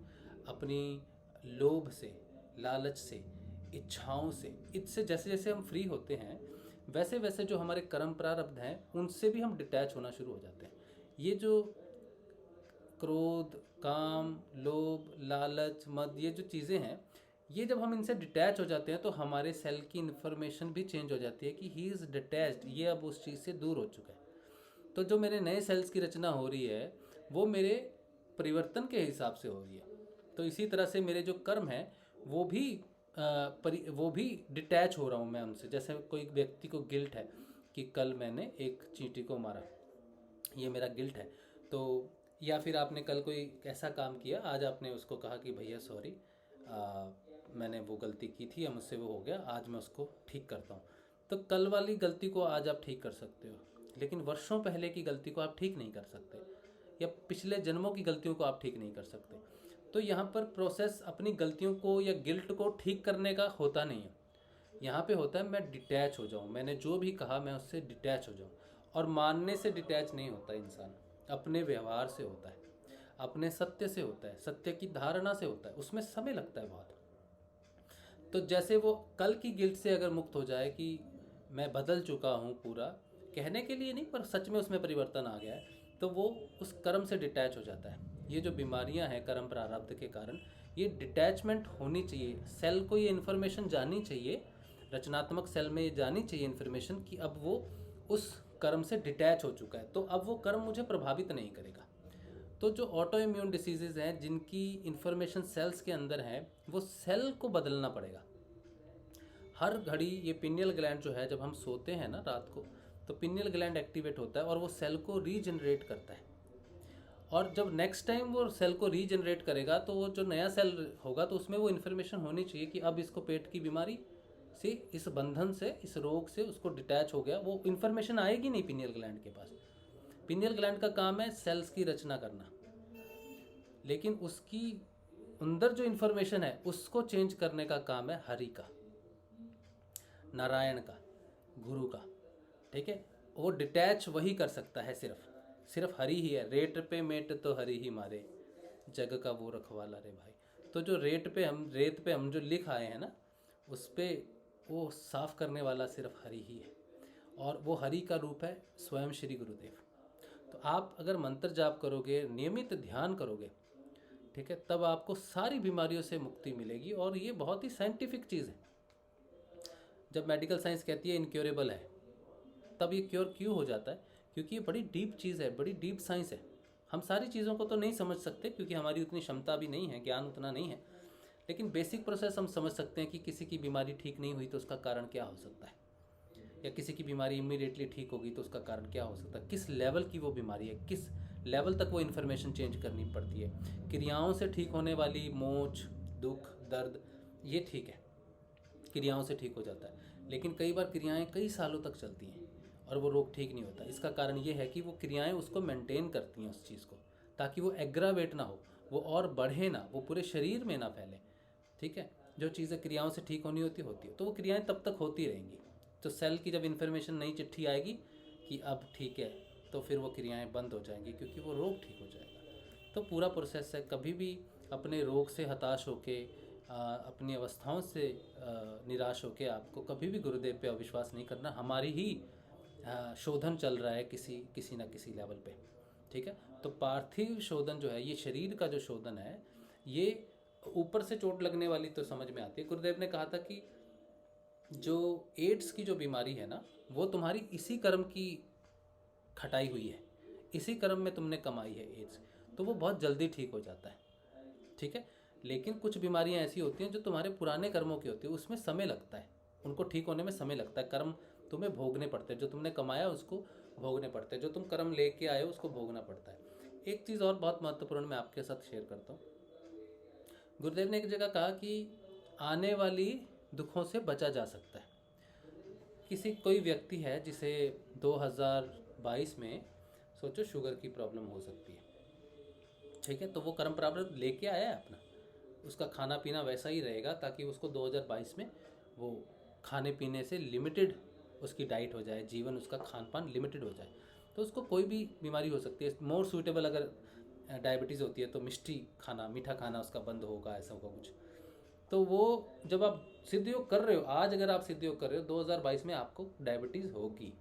अपनी लोभ से, लालच से, इच्छाओं से, इससे जैसे जैसे हम फ्री होते हैं वैसे वैसे जो हमारे कर्म प्रारब्ध हैं उनसे भी हम डिटैच होना शुरू हो जाते हैं। ये जो क्रोध, काम, लोभ, लालच, मद, ये जो चीज़ें हैं, ये जब हम इनसे डिटैच हो जाते हैं तो हमारे सेल की इन्फॉर्मेशन भी चेंज हो जाती है कि ही इज़ डिटैच्ड, ये अब उस चीज़ से दूर हो चुका है। तो जो मेरे नए सेल्स की रचना हो रही है वो मेरे परिवर्तन के हिसाब से हो रही है। तो इसी तरह से मेरे जो कर्म हैं वो भी डिटैच हो रहा हूँ मैं उनसे। जैसे कोई व्यक्ति को गिल्ट है कि कल मैंने एक चींटी को मारा, ये मेरा गिल्ट है। तो या फिर आपने कल कोई ऐसा काम किया, आज आपने उसको कहा कि भैया सॉरी, मैंने वो गलती की थी, मुझसे वो हो गया, आज मैं उसको ठीक करता हूँ। तो कल वाली गलती को आज आप ठीक कर सकते हो, लेकिन वर्षों पहले की गलती को आप ठीक नहीं कर सकते, या पिछले जन्मों की गलतियों को आप ठीक नहीं कर सकते। तो यहाँ पर प्रोसेस अपनी गलतियों को या गिल्ट को ठीक करने का होता नहीं है। यहाँ पे होता है मैं डिटैच हो जाऊँ, मैंने जो भी कहा मैं उससे डिटैच हो जाऊँ। और मानने से डिटैच नहीं होता इंसान, अपने व्यवहार से होता है, अपने सत्य से होता है, सत्य की धारणा से होता है, उसमें समय लगता है बहुत। तो जैसे वो कल की गिल्ट से अगर मुक्त हो जाए कि मैं बदल चुका हूँ पूरा, कहने के लिए नहीं पर सच में उसमें परिवर्तन आ गया है, तो वो उस कर्म से डिटैच हो जाता है। ये जो बीमारियां हैं कर्म प्रारब्ध के कारण, ये डिटैचमेंट होनी चाहिए। सेल को ये इन्फॉर्मेशन जानी चाहिए, रचनात्मक सेल में ये जानी चाहिए इन्फॉर्मेशन कि अब वो उस कर्म से डिटैच हो चुका है, तो अब वो कर्म मुझे प्रभावित नहीं करेगा। तो जो ऑटो इम्यून डिसीजेज हैं जिनकी इन्फॉर्मेशन सेल्स के अंदर है, वो सेल को बदलना पड़ेगा हर घड़ी। ये पिनियल ग्लैंड जो है, जब हम सोते हैं ना रात को, तो पिनियल ग्लैंड एक्टिवेट होता है और वो सेल को रीजनरेट करता है। और जब नेक्स्ट टाइम वो सेल को रीजनरेट करेगा तो वो जो नया सेल होगा तो उसमें वो इन्फॉर्मेशन होनी चाहिए कि अब इसको पेट की बीमारी से, इस बंधन से, इस रोग से उसको डिटैच हो गया। वो इन्फॉर्मेशन आएगी नहीं पिनियल ग्लैंड के पास। पिनियल ग्लैंड का काम है सेल्स की रचना करना, लेकिन उसकी अंदर जो इन्फॉर्मेशन है उसको चेंज करने का काम है हरि का, नारायण का, गुरु का। ठीक है, वो डिटैच वही कर सकता है, सिर्फ हरि ही है। रेट पे मेट तो हरि ही मारे, जग का वो रखवाला रे भाई। तो जो रेत पे हम जो लिख आए हैं ना, उस पर वो साफ करने वाला सिर्फ हरि ही है, और वो हरि का रूप है स्वयं श्री गुरुदेव। तो आप अगर मंत्र जाप करोगे, नियमित ध्यान करोगे, ठीक है, तब आपको सारी बीमारियों से मुक्ति मिलेगी। और ये बहुत ही साइंटिफिक चीज़ है। जब मेडिकल साइंस कहती है इनक्योरेबल है, तब ये क्योर क्यों हो जाता है? क्योंकि ये बड़ी डीप चीज़ है, बड़ी डीप साइंस है। हम सारी चीज़ों को तो नहीं समझ सकते क्योंकि हमारी उतनी क्षमता भी नहीं है, ज्ञान उतना नहीं है, लेकिन बेसिक प्रोसेस हम समझ सकते हैं कि किसी की बीमारी ठीक नहीं हुई तो उसका कारण क्या हो सकता है, या किसी की बीमारी इमीडिएटली ठीक होगी तो उसका कारण क्या हो सकता है, किस लेवल की वो बीमारी है, किस लेवल तक वो इन्फॉर्मेशन चेंज करनी पड़ती है। क्रियाओं से ठीक होने वाली मोच, दुख, दर्द, ये ठीक है, क्रियाओं से ठीक हो जाता है। लेकिन कई बार क्रियाएं कई सालों तक चलती हैं और वो रोग ठीक नहीं होता। इसका कारण ये है कि वो क्रियाएं उसको मेंटेन करती हैं, उस चीज़ को, ताकि वो एग्रावेट ना हो, वो और बढ़े ना, वो पूरे शरीर में ना फैले। ठीक है, जो चीज़ें क्रियाओं से ठीक होनी होती है, तो वो क्रियाएं तब तक होती रहेंगी। तो सेल की जब इन्फॉर्मेशन नई चिट्ठी आएगी कि अब ठीक है, तो फिर वो क्रियाएं बंद हो जाएंगी, क्योंकि वो रोग ठीक हो जाएगा। तो पूरा प्रोसेस है। कभी भी अपने रोग से हताश होके, अपनी अवस्थाओं से निराश होके आपको कभी भी गुरुदेव पे अविश्वास नहीं करना। हमारी ही शोधन चल रहा है किसी न किसी लेवल पे। ठीक है, तो पार्थिव शोधन जो है, ये शरीर का जो शोधन है, ये ऊपर से चोट लगने वाली तो समझ में आती है। गुरुदेव ने कहा था कि जो एड्स की जो बीमारी है ना, वो तुम्हारी इसी कर्म की खटाई हुई है, इसी कर्म में तुमने कमाई है एड्स, तो वो बहुत जल्दी ठीक हो जाता है। ठीक है, लेकिन कुछ बीमारियां ऐसी होती हैं जो तुम्हारे पुराने कर्मों की होती है, उसमें समय लगता है, उनको ठीक होने में समय लगता है। कर्म तुम्हें भोगने पड़ते हैं, जो तुमने कमाया उसको भोगने पड़ते हैं, जो तुम कर्म लेके आए हो उसको भोगना पड़ता है। एक चीज़ और बहुत महत्वपूर्ण मैं आपके साथ शेयर करता हूँ। गुरुदेव ने एक जगह कहा कि आने वाली दुखों से बचा जा सकता है। कोई व्यक्ति है जिसे 2022 में सोचो शुगर की प्रॉब्लम हो सकती है। ठीक है, तो वो कर्म प्रारब्ध लेके आया है अपना, उसका खाना पीना वैसा ही रहेगा ताकि उसको 2022 में वो खाने पीने से लिमिटेड उसकी डाइट हो जाए, जीवन उसका खान पान लिमिटेड हो जाए। तो उसको कोई भी बीमारी हो सकती है। मोर सूटेबल अगर डायबिटीज़ होती है तो मीठा खाना उसका बंद होगा, ऐसा होगा कुछ। तो वो जब आप सिद्ध योग कर रहे हो, आज अगर आप सिद्ध योग कर रहे हो, 2022 में आपको डायबिटीज़ होगी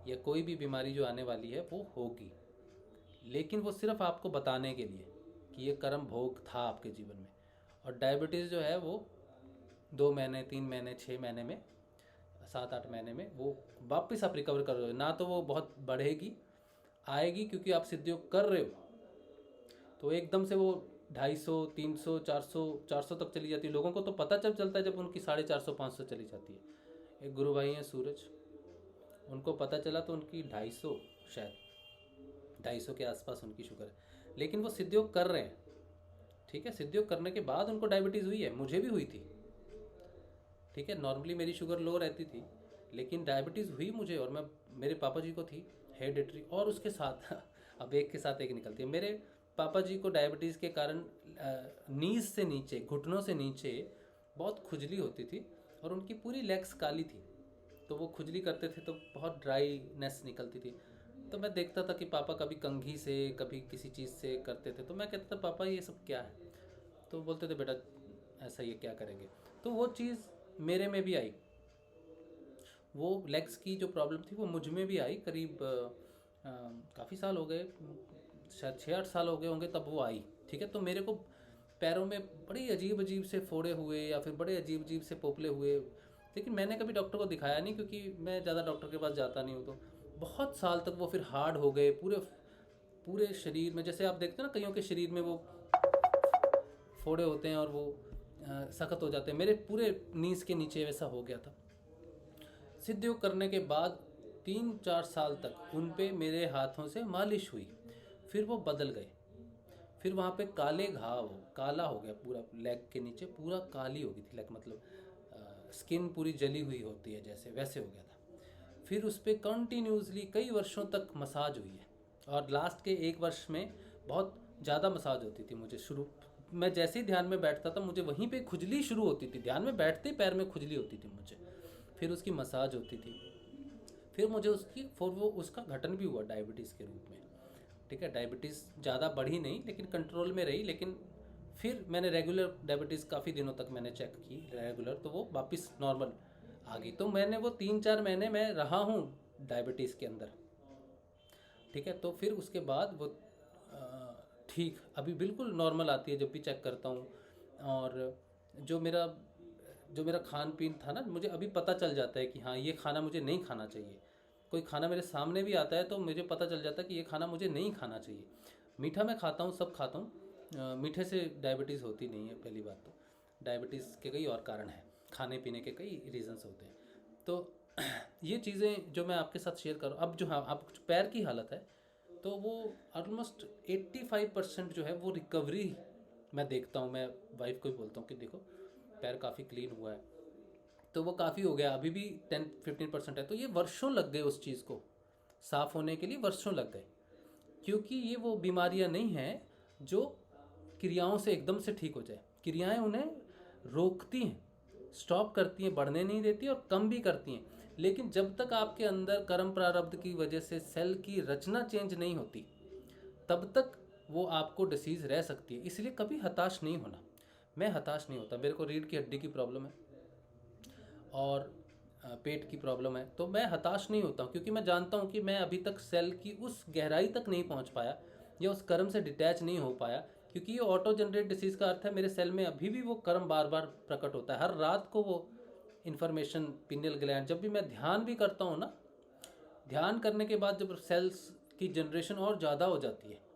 या कोई भी बीमारी जो आने वाली है वो होगी, लेकिन वो सिर्फ आपको बताने के लिए कि ये कर्म भोग था आपके जीवन में। और डायबिटीज़ जो है वो 2 महीने, 3 महीने, 6 महीने में, 7-8 महीने में वो वापस आप रिकवर कर रहे हो ना। तो वो बहुत बढ़ेगी, आएगी, क्योंकि आप सिद्ध योग कर रहे हो, तो एकदम से वो 250, 300, 400 तक चली जाती है। लोगों को तो पता चलता है जब उनकी 450, 500 चली जाती है। एक गुरु भाई हैं सूरज, उनको पता चला तो उनकी 250, शायद 250 के आसपास उनकी शुगर है, लेकिन वो सिद्ध योग कर रहे हैं। ठीक है, सिद्ध योग करने के बाद उनको डायबिटीज़ हुई है, मुझे भी हुई थी। ठीक है, नॉर्मली मेरी शुगर लो रहती थी, लेकिन डायबिटीज़ हुई मुझे, और मेरे पापा जी को थी हेरिडिटरी, और उसके साथ अब एक के साथ एक निकलती है। मेरे पापा जी को डायबिटीज़ के कारण नीज से नीचे, घुटनों से नीचे बहुत खुजली होती थी, और उनकी पूरी लेग्स काली थी। तो वो खुजली करते थे तो बहुत ड्राईनेस निकलती थी। तो मैं देखता था कि पापा कभी कंघी से, कभी किसी चीज़ से करते थे, तो मैं कहता था पापा ये सब क्या है? तो बोलते थे बेटा ऐसा, ये क्या करेंगे? तो वो चीज़ मेरे में भी आई, वो लेग्स की जो प्रॉब्लम थी वो मुझ में भी आई। करीब काफ़ी साल हो गए, शायद 6-8 साल हो गए होंगे तब वो आई। ठीक है, तो मेरे को पैरों में बड़ी अजीब अजीब से फोड़े हुए, या फिर बड़े अजीब अजीब से पोपले हुए, लेकिन मैंने कभी डॉक्टर को दिखाया नहीं, क्योंकि मैं ज़्यादा डॉक्टर के पास जाता नहीं हूँ। तो बहुत साल तक वो फिर हार्ड हो गए पूरे शरीर में। जैसे आप देखते हैं ना, कईयों के शरीर में वो फोड़े होते हैं और वो सख्त हो जाते हैं, मेरे पूरे नीज के नीचे वैसा हो गया था। सिद्ध योग करने के बाद 3-4 साल तक उन पे मेरे हाथों से मालिश हुई, फिर वो बदल गए। फिर वहाँ पे काले घाव, काला हो गया पूरा, लेग के नीचे पूरा काली हो गई थी, लेग मतलब स्किन पूरी जली हुई होती है जैसे, वैसे हो गया था। फिर उस पर कंटिन्यूसली कई वर्षों तक मसाज हुई है, और लास्ट के 1 वर्ष में बहुत ज़्यादा मसाज होती थी मुझे। मैं जैसे ही ध्यान में बैठता था मुझे वहीं पे खुजली शुरू होती थी, ध्यान में बैठते ही पैर में खुजली होती थी मुझे। फिर उसकी मसाज होती थी, फिर मुझे वो उसका घटन भी हुआ डायबिटीज़ के रूप में। ठीक है, डायबिटीज़ ज़्यादा बढ़ी नहीं लेकिन कंट्रोल में रही, लेकिन फिर मैंने रेगुलर डायबिटीज़ काफ़ी दिनों तक मैंने चेक की रेगुलर, तो वो वापस नॉर्मल आ गई। तो मैंने वो 3-4 महीने मैं रहा हूँ डायबिटीज़ के अंदर। ठीक है, तो फिर उसके बाद वो ठीक अभी बिल्कुल नॉर्मल आती है जब भी चेक करता हूँ। और जो मेरा खान पीन था ना, मुझे अभी पता चल जाता है कि हाँ ये खाना मुझे नहीं खाना चाहिए। कोई खाना मेरे सामने भी आता है तो मुझे पता चल जाता है कि ये खाना मुझे नहीं खाना चाहिए। मीठा मैं खाता हूँ, सब खाता हूँ, मीठे से डायबिटीज़ होती नहीं है। पहली बात तो डायबिटीज़ के कई और कारण हैं, खाने पीने के कई रीजंस होते हैं। तो ये चीज़ें जो मैं आपके साथ शेयर करूँ, अब जो हाँ अब पैर की हालत है तो वो ऑलमोस्ट 85% जो है वो रिकवरी मैं देखता हूँ। मैं वाइफ को भी बोलता हूँ कि देखो पैर काफ़ी क्लीन हुआ है, तो वो काफ़ी हो गया। अभी भी 10-15% है। तो ये वर्षों लग गए उस चीज़ को साफ़ होने के लिए, वर्षों लग गए, क्योंकि ये वो बीमारियां नहीं हैं जो क्रियाओं से एकदम से ठीक हो जाए। क्रियाएं उन्हें रोकती हैं, स्टॉप करती हैं, बढ़ने नहीं देती और कम भी करती हैं। लेकिन जब तक आपके अंदर कर्म प्रारब्ध की वजह से सेल की रचना चेंज नहीं होती, तब तक वो आपको डिसीज़ रह सकती है। इसलिए कभी हताश नहीं होना। मैं हताश नहीं होता। मेरे को रीढ़ की हड्डी की प्रॉब्लम है और पेट की प्रॉब्लम है, तो मैं हताश नहीं होता हूँ, क्योंकि मैं जानता हूँ कि मैं अभी तक सेल की उस गहराई तक नहीं पहुँच पाया या उस कर्म से डिटैच नहीं हो पाया। क्योंकि ये ऑटो जनरेट डिसीज़ का अर्थ है मेरे सेल में अभी भी वो कर्म बार बार प्रकट होता है। हर रात को वो इन्फॉर्मेशन पिनियल ग्लैंड, जब भी मैं ध्यान भी करता हूँ ना, ध्यान करने के बाद जब सेल्स की जनरेशन और ज़्यादा हो जाती है।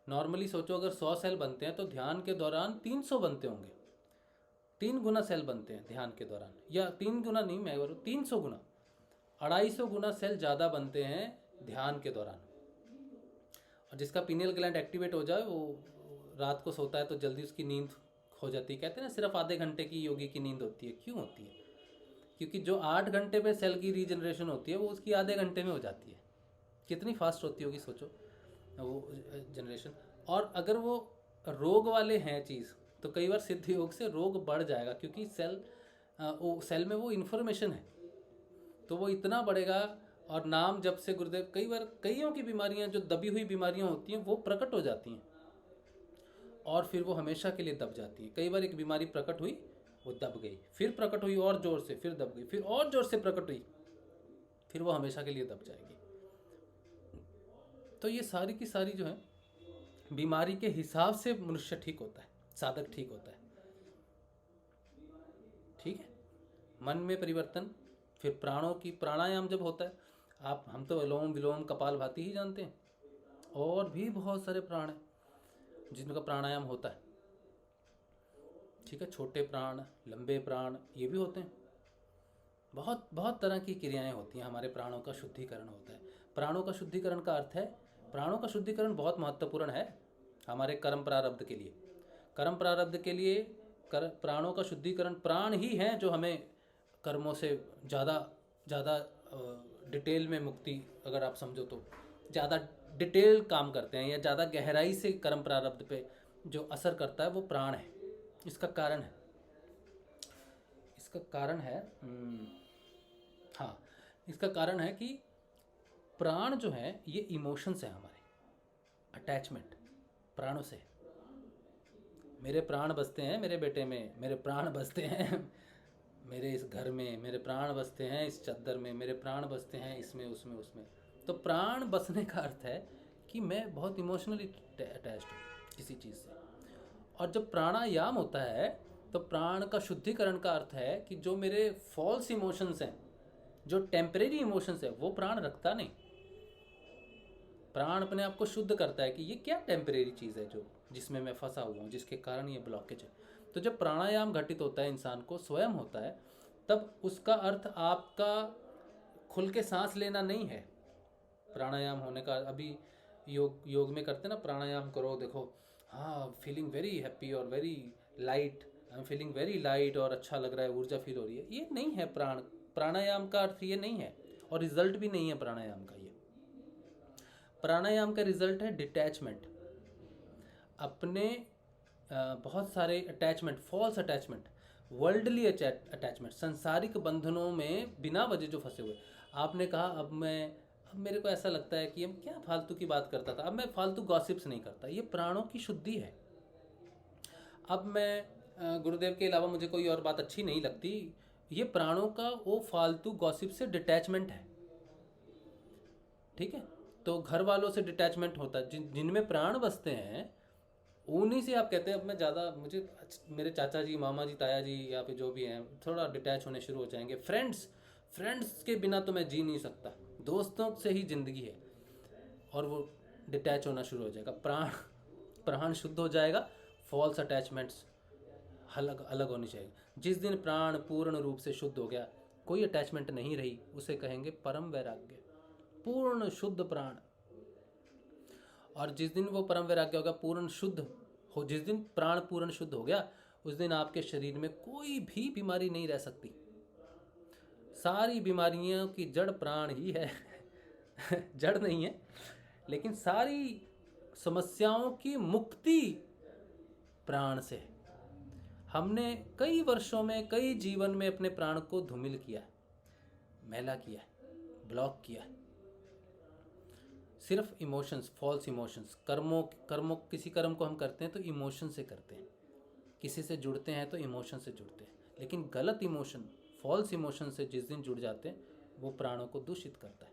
नॉर्मली सोचो अगर 100 सेल बनते हैं तो ध्यान के दौरान 300 बनते होंगे। 3 गुना सेल बनते हैं ध्यान के दौरान, या 3 गुना नहीं, मैं बोलूँ 300 गुना, 250 गुना सेल ज़्यादा बनते हैं ध्यान के दौरान। और जिसका पिनियल ग्लैंड एक्टिवेट हो जाए वो रात को सोता है तो जल्दी उसकी नींद हो जाती है। कहते हैं ना सिर्फ आधे घंटे की योगी की नींद होती है। क्यों होती है? क्योंकि जो 8 घंटे पे सेल की रीजनरेशन होती है वो उसकी आधे घंटे में हो जाती है। कितनी फास्ट होती होगी सोचो वो जनरेशन। और अगर वो रोग वाले हैं चीज़ तो कई बार सिद्ध योग से रोग बढ़ जाएगा, क्योंकि सेल में वो इन्फॉर्मेशन है तो वो इतना बढ़ेगा। और नाम जब से गुरुदेव, कई बार कईयों की बीमारियां जो दबी हुई बीमारियां होती हैं वो प्रकट हो जाती हैं और फिर वो हमेशा के लिए दब जाती है। कई बार एक बीमारी प्रकट हुई, वो दब गई, फिर प्रकट हुई और ज़ोर से, फिर दब गई, फिर और ज़ोर से प्रकट हुई, फिर वो हमेशा के लिए दब जाएगी। तो ये सारी की सारी जो है बीमारी के हिसाब से मनुष्य ठीक होता है, साधक ठीक होता है। ठीक है, मन में परिवर्तन, फिर प्राणों की प्राणायाम जब होता है, हम तो अनुलोम विलोम कपालभाति ही जानते हैं, और भी बहुत सारे प्राण हैं जिनका प्राणायाम होता है। ठीक है, छोटे प्राण, लंबे प्राण, ये भी होते हैं। बहुत बहुत तरह की क्रियाएं होती हैं। हमारे प्राणों का शुद्धिकरण होता है। प्राणों का शुद्धिकरण का अर्थ है, प्राणों का शुद्धिकरण बहुत महत्वपूर्ण है हमारे कर्म प्रारब्ध के लिए। कर्म प्रारब्ध के लिए प्राणों का शुद्धिकरण, प्राण ही हैं जो हमें कर्मों से ज़्यादा डिटेल में मुक्ति, अगर आप समझो तो ज़्यादा डिटेल काम करते हैं या ज़्यादा गहराई से कर्म प्रारब्ध पे जो असर करता है वो प्राण है। इसका कारण है इसका कारण है कि प्राण जो है ये इमोशंस है हमारे, अटैचमेंट प्राणों से। मेरे प्राण बसते हैं मेरे बेटे में, मेरे प्राण बसते हैं मेरे इस घर में, मेरे प्राण बसते हैं इस चद्दर में, मेरे प्राण बसते हैं इसमें उसमें उसमें। तो प्राण बसने का अर्थ है कि मैं बहुत इमोशनली अटैच्ड हूँ किसी चीज़ से। और जब प्राणायाम होता है तो प्राण का शुद्धिकरण का अर्थ है कि जो मेरे फॉल्स इमोशंस हैं, जो टेम्परेरी इमोशंस है, वो प्राण रखता नहीं। प्राण अपने आप को शुद्ध करता है कि ये क्या टेम्परेरी चीज़ है जो जिसमें मैं फंसा हुआ हूँ, जिसके कारण ये ब्लॉकेज है। तो जब प्राणायाम घटित होता है, इंसान को स्वयं होता है, तब उसका अर्थ आपका खुल के सांस लेना नहीं है। प्राणायाम होने का, अभी योग में करते ना, प्राणायाम करो, देखो हाँ फीलिंग वेरी हैप्पी और very light, I am feeling very light और अच्छा लग रहा है, ऊर्जा फील हो रही है। ये नहीं है प्राणायाम का अर्थ, ये नहीं है। और रिजल्ट भी नहीं है प्राणायाम का। ये प्राणायाम का रिजल्ट है डिटैचमेंट, अपने बहुत सारे attachment, false attachment, worldly attachment, संसारिक बंधनों में बिना वजह जो फंसे हुए। आपने कहा अब मेरे को ऐसा लगता है कि हम क्या फालतू की बात करता था, अब मैं फालतू गॉसिप्स नहीं करता। ये प्राणों की शुद्धि है। अब मैं गुरुदेव के अलावा मुझे कोई और बात अच्छी नहीं लगती। ये प्राणों का वो फालतू गॉसिप से डिटैचमेंट है, ठीक है। तो घर वालों से डिटैचमेंट होता है, जिनमें प्राण बसते हैं उन्हीं से आप कहते हैं अब मैं ज़्यादा, मुझे मेरे चाचा जी, मामा जी, ताया जी या फिर जो भी हैं थोड़ा डिटैच होने शुरू हो जाएंगे। फ्रेंड्स के बिना तो मैं जी नहीं सकता, दोस्तों से ही ज़िंदगी है, और वो डिटैच होना शुरू हो जाएगा। प्राण शुद्ध हो जाएगा, फॉल्स अटैचमेंट्स अलग होनी चाहिए। जिस दिन प्राण पूर्ण रूप से शुद्ध हो गया, कोई अटैचमेंट नहीं रही, उसे कहेंगे परम वैराग्य, पूर्ण शुद्ध प्राण। और जिस दिन वो परम वैराग्य होगा, पूर्ण शुद्ध हो, जिस दिन प्राण पूर्ण शुद्ध हो गया, उस दिन आपके शरीर में कोई भी बीमारी नहीं रह सकती। सारी बीमारियों की जड़ प्राण ही है जड़ नहीं है, लेकिन सारी समस्याओं की मुक्ति प्राण से। हमने कई वर्षों में, कई जीवन में अपने प्राण को धूमिल किया, मैला किया, ब्लॉक किया। सिर्फ इमोशंस, फॉल्स इमोशंस, कर्मों किसी कर्म को हम करते हैं तो इमोशन से करते हैं, किसी से जुड़ते हैं तो इमोशन से जुड़ते हैं। लेकिन गलत इमोशन, फॉल्स इमोशन से जिस दिन जुड़ जाते हैं, वो प्राणों को दूषित करता है।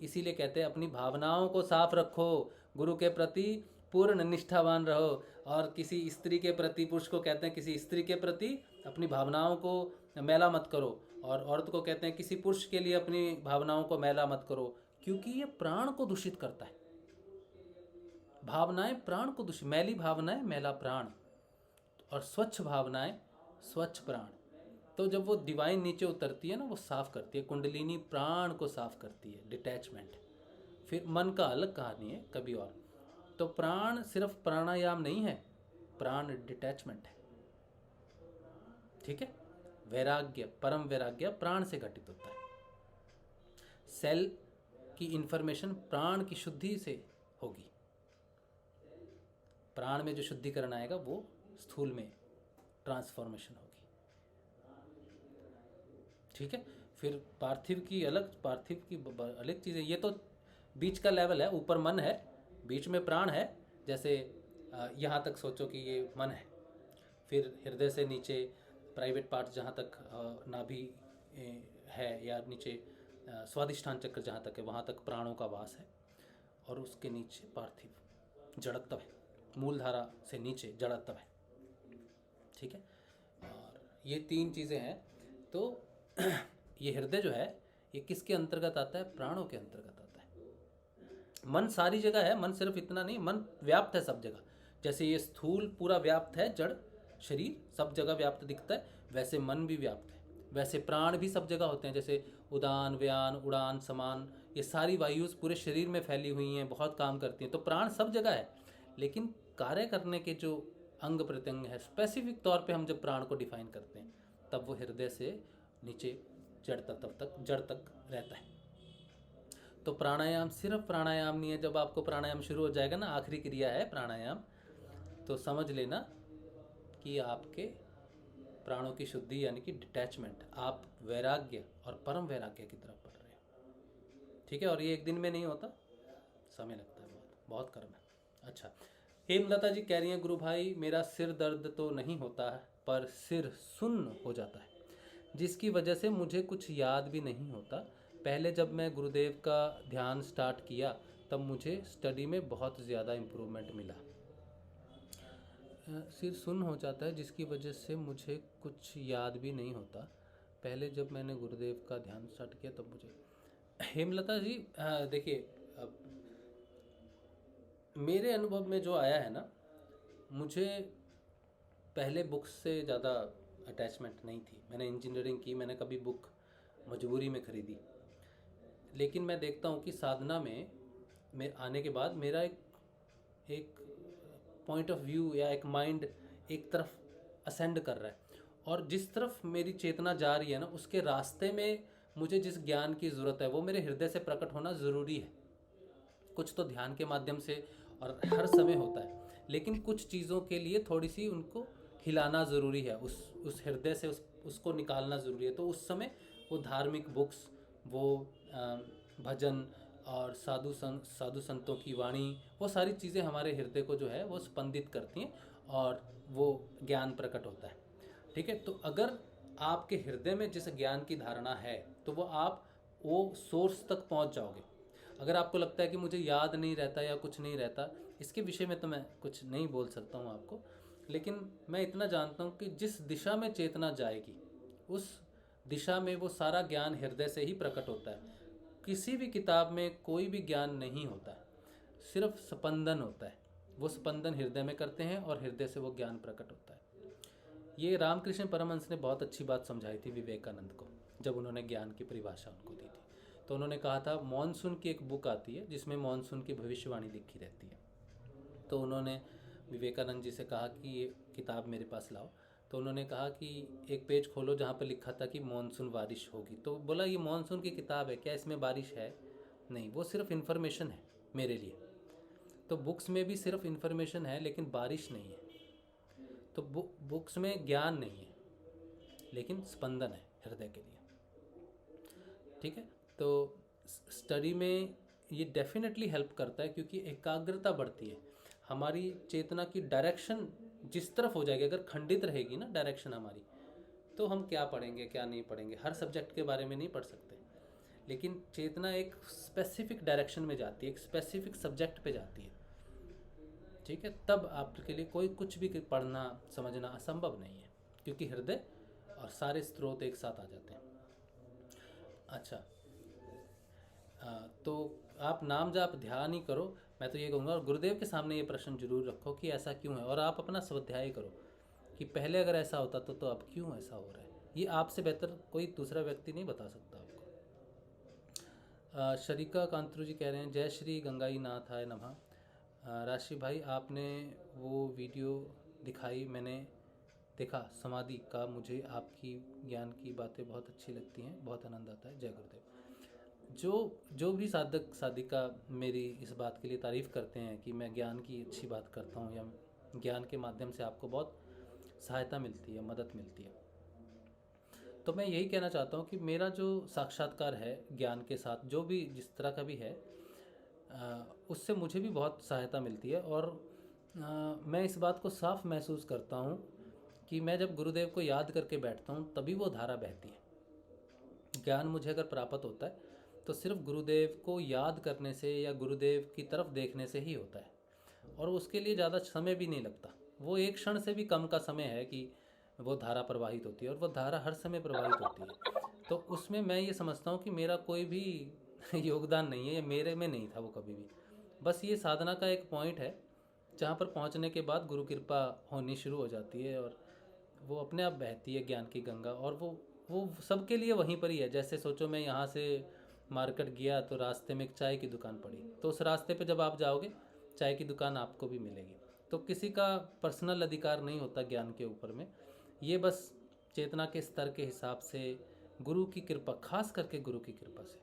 इसीलिए कहते हैं अपनी भावनाओं को साफ रखो, गुरु के प्रति पूर्ण निष्ठावान रहो। और किसी स्त्री के प्रति, पुरुष को कहते हैं किसी स्त्री के प्रति अपनी भावनाओं को मैला मत करो, और औरत को कहते हैं किसी पुरुष के लिए अपनी भावनाओं को मैला मत करो, क्योंकि ये प्राण को दूषित करता है। भावनाएं प्राण को दूषित, मैली भावनाएं मैला प्राण, और स्वच्छ भावनाएं स्वच्छ प्राण। तो जब वो डिवाइन नीचे उतरती है ना, वो साफ करती है, कुंडलिनी प्राण को साफ करती है, डिटैचमेंट। फिर मन का अलग कहानी है कभी और। तो प्राण सिर्फ प्राणायाम नहीं है, प्राण डिटैचमेंट है, ठीक है। वैराग्य, परम वैराग्य प्राण से घटित होता है। सेल की इंफॉर्मेशन प्राण की शुद्धि से होगी। प्राण में जो शुद्धिकरण आएगा वो स्थूल में ट्रांसफॉर्मेशन होगी, ठीक है। फिर पार्थिव की अलग चीज़ें। ये तो बीच का लेवल है, ऊपर मन है, बीच में प्राण है। जैसे यहाँ तक सोचो कि ये मन है, फिर हृदय से नीचे प्राइवेट पार्ट जहाँ तक नाभि है, या नीचे स्वादिष्ठान चक्र जहाँ तक है, वहाँ तक प्राणों का वास है। और उसके नीचे पार्थिव जड़त्व है, मूलधारा से नीचे जड़त्व है, ठीक है। और ये तीन चीज़ें हैं। तो ये हृदय जो है, ये किसके अंतर्गत आता है? प्राणों के अंतर्गत आता है। मन सारी जगह है, मन सिर्फ इतना नहीं, मन व्याप्त है सब जगह। जैसे ये स्थूल पूरा व्याप्त है, जड़ शरीर सब जगह व्याप्त दिखता है, वैसे मन भी व्याप्त है। वैसे प्राण भी सब जगह होते हैं, जैसे उदान, व्यान, उड़ान, समान, ये सारी वायुस पूरे शरीर में फैली हुई हैं, बहुत काम करती हैं। तो प्राण सब जगह है, लेकिन कार्य करने के जो अंग प्रत्यंग है, स्पेसिफिक तौर पे हम जब प्राण को डिफाइन करते हैं, तब वो हृदय से नीचे जड़ तक रहता है। तो प्राणायाम सिर्फ प्राणायाम नहीं है। जब आपको प्राणायाम शुरू हो जाएगा ना, आखिरी क्रिया है प्राणायाम, तो समझ लेना कि आपके प्राणों की शुद्धि यानी कि डिटैचमेंट, आप वैराग्य और परम वैराग्य की तरफ बढ़ रहे हो, ठीक है। और ये एक दिन में नहीं होता, समय लगता है, बहुत कर्म है। अच्छा, हेमलता जी कह रही हैं, गुरु भाई मेरा सिर दर्द तो नहीं होता है, पर सिर सुन्न हो जाता है, जिसकी वजह से मुझे कुछ याद भी नहीं होता। पहले जब मैं गुरुदेव का ध्यान स्टार्ट किया, तब मुझे स्टडी में बहुत ज़्यादा इम्प्रूवमेंट मिला। सिर सुन्न हो जाता है, जिसकी वजह से मुझे कुछ याद भी नहीं होता। पहले जब मैंने गुरुदेव का ध्यान स्टार्ट किया तब मुझे। हेमलता जी देखिए, मेरे अनुभव में जो आया है ना, मुझे पहले बुक्स से ज़्यादा अटैचमेंट नहीं थी। मैंने इंजीनियरिंग की, मैंने कभी बुक मजबूरी में ख़रीदी, लेकिन मैं देखता हूँ कि साधना में आने के बाद मेरा एक पॉइंट ऑफ व्यू या एक माइंड एक तरफ असेंड कर रहा है, और जिस तरफ मेरी चेतना जा रही है ना, उसके रास्ते में मुझे जिस ज्ञान की ज़रूरत है वो मेरे हृदय से प्रकट होना ज़रूरी है। कुछ तो ध्यान के माध्यम से और हर समय होता है, लेकिन कुछ चीज़ों के लिए थोड़ी सी उनको हिलाना ज़रूरी है, उस हृदय से उसको निकालना ज़रूरी है। तो उस समय वो धार्मिक बुक्स, वो भजन और साधु संतों की वाणी, वो सारी चीज़ें हमारे हृदय को जो है वो स्पंदित करती हैं और वो ज्ञान प्रकट होता है। ठीक है, तो अगर आपके हृदय में जिस ज्ञान की धारणा है तो वो सोर्स तक पहुंच जाओगे। अगर आपको लगता है कि मुझे याद नहीं रहता या कुछ नहीं रहता, इसके विषय में तो मैं कुछ नहीं बोल सकता हूं आपको, लेकिन मैं इतना जानता हूं कि जिस दिशा में चेतना जाएगी उस दिशा में वो सारा ज्ञान हृदय से ही प्रकट होता है। किसी भी किताब में कोई भी ज्ञान नहीं होता है, सिर्फ स्पंदन होता है। वो स्पंदन हृदय में करते हैं और हृदय से वो ज्ञान प्रकट होता है। ये रामकृष्ण परमहंस ने बहुत अच्छी बात समझाई थी विवेकानंद को, जब उन्होंने ज्ञान की परिभाषा उनको दी थी। तो उन्होंने कहा था, मॉनसून की एक बुक आती है जिसमें मॉनसून की भविष्यवाणी लिखी रहती है। तो उन्होंने विवेकानंद जी से कहा कि ये किताब मेरे पास लाओ। तो उन्होंने कहा कि एक पेज खोलो जहाँ पर लिखा था कि मॉनसून बारिश होगी। तो बोला, ये मॉनसून की किताब है, क्या इसमें बारिश है? नहीं, वो सिर्फ इन्फॉर्मेशन है मेरे लिए। तो बुक्स में भी सिर्फ इन्फॉर्मेशन है लेकिन बारिश नहीं है। तो बुक्स में ज्ञान नहीं है लेकिन स्पंदन है हृदय के लिए। ठीक है, तो स्टडी में ये डेफिनेटली हेल्प करता है, क्योंकि एकाग्रता बढ़ती है। हमारी चेतना की डायरेक्शन जिस तरफ हो जाएगी, अगर खंडित रहेगी ना डायरेक्शन हमारी, तो हम क्या पढ़ेंगे क्या नहीं पढ़ेंगे, हर सब्जेक्ट के बारे में नहीं पढ़ सकते। लेकिन चेतना एक स्पेसिफिक डायरेक्शन में जाती है, एक स्पेसिफिक सब्जेक्ट पे जाती है। ठीक है, तब आपके लिए कोई कुछ भी पढ़ना समझना असंभव नहीं है, क्योंकि हृदय और सारे स्रोत एक साथ आ जाते हैं। अच्छा, तो आप नाम जाप ध्यान ही करो, मैं तो ये कहूँगा। और गुरुदेव के सामने ये प्रश्न जरूर रखो कि ऐसा क्यों है, और आप अपना स्वाध्याय करो कि पहले अगर ऐसा होता तो अब क्यों ऐसा हो रहा है। ये आपसे बेहतर कोई दूसरा व्यक्ति नहीं बता सकता आपको। शरीका कांतरू जी कह रहे हैं, जय श्री गंगाई नाथाय नमः। राशि भाई, आपने वो वीडियो दिखाई, मैंने देखा समाधि का, मुझे आपकी ज्ञान की बातें बहुत अच्छी लगती हैं, बहुत आनंद आता है। जय गुरुदेव। जो भी साधक साधिका मेरी इस बात के लिए तारीफ़ करते हैं कि मैं ज्ञान की अच्छी बात करता हूँ, या ज्ञान के माध्यम से आपको बहुत सहायता मिलती है, मदद मिलती है, तो मैं यही कहना चाहता हूँ कि मेरा जो साक्षात्कार है ज्ञान के साथ, जो भी जिस तरह का भी है, उससे मुझे भी बहुत सहायता मिलती है। और मैं इस बात को साफ महसूस करता हूँ कि मैं जब गुरुदेव को याद करके बैठता हूँ तभी वो धारा बहती है। ज्ञान मुझे अगर प्राप्त होता है तो सिर्फ गुरुदेव को याद करने से या गुरुदेव की तरफ देखने से ही होता है, और उसके लिए ज़्यादा समय भी नहीं लगता। वो एक क्षण से भी कम का समय है कि वो धारा प्रवाहित होती है, और वो धारा हर समय प्रवाहित होती है। तो उसमें मैं ये समझता हूँ कि मेरा कोई भी योगदान नहीं है, या मेरे में नहीं था वो कभी भी। बस ये साधना का एक पॉइंट है जहाँ पर पहुँचने के बाद गुरु कृपा होनी शुरू हो जाती है, और वो अपने आप बहती है ज्ञान की गंगा, और वो सबके लिए वहीं पर ही है। जैसे सोचो, मैं यहाँ से मार्केट गया तो रास्ते में एक चाय की दुकान पड़ी, तो उस रास्ते पे जब आप जाओगे चाय की दुकान आपको भी मिलेगी। तो किसी का पर्सनल अधिकार नहीं होता ज्ञान के ऊपर में, ये बस चेतना के स्तर के हिसाब से गुरु की कृपा, खास करके गुरु की कृपा से।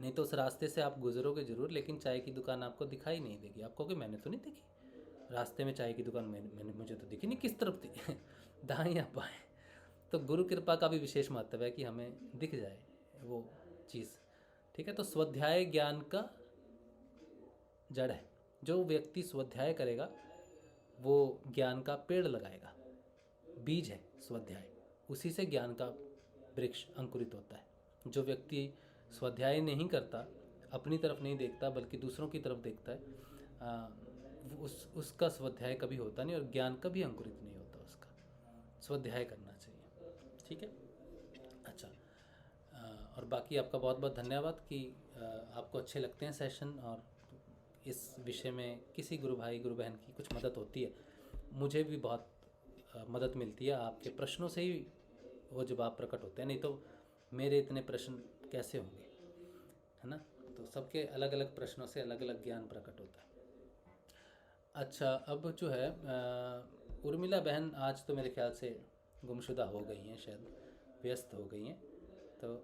नहीं तो उस रास्ते से आप गुजरोगे जरूर, लेकिन चाय की दुकान आपको दिखाई नहीं देगी। आप कहोगे मैंने तो नहीं देखी रास्ते में चाय की दुकान, मुझे तो दिखी नहीं, किस तरफ थी दाएं या बाएं। तो गुरु कृपा का भी विशेष महत्व है कि हमें दिख जाए वो चीज़। ठीक है, तो स्वाध्याय ज्ञान का जड़ है। जो व्यक्ति स्वाध्याय करेगा वो ज्ञान का पेड़ लगाएगा, बीज है स्वाध्याय, उसी से ज्ञान का वृक्ष अंकुरित होता है। जो व्यक्ति स्वाध्याय नहीं करता, अपनी तरफ नहीं देखता बल्कि दूसरों की तरफ देखता है, उसका स्वाध्याय कभी होता नहीं, और ज्ञान कभी अंकुरित नहीं होता उसका। स्वाध्याय करना चाहिए। ठीक है, अच्छा। और बाकी आपका बहुत बहुत धन्यवाद कि आपको अच्छे लगते हैं सेशन, और इस विषय में किसी गुरु भाई गुरु बहन की कुछ मदद होती है, मुझे भी बहुत मदद मिलती है। आपके प्रश्नों से ही वो जवाब प्रकट होते हैं, नहीं तो मेरे इतने प्रश्न कैसे होंगे, है ना। तो सबके अलग अलग प्रश्नों से अलग अलग ज्ञान प्रकट होता है। अच्छा, अब जो है उर्मिला बहन आज तो मेरे ख्याल से गुमशुदा हो गई हैं, शायद व्यस्त हो गई हैं। तो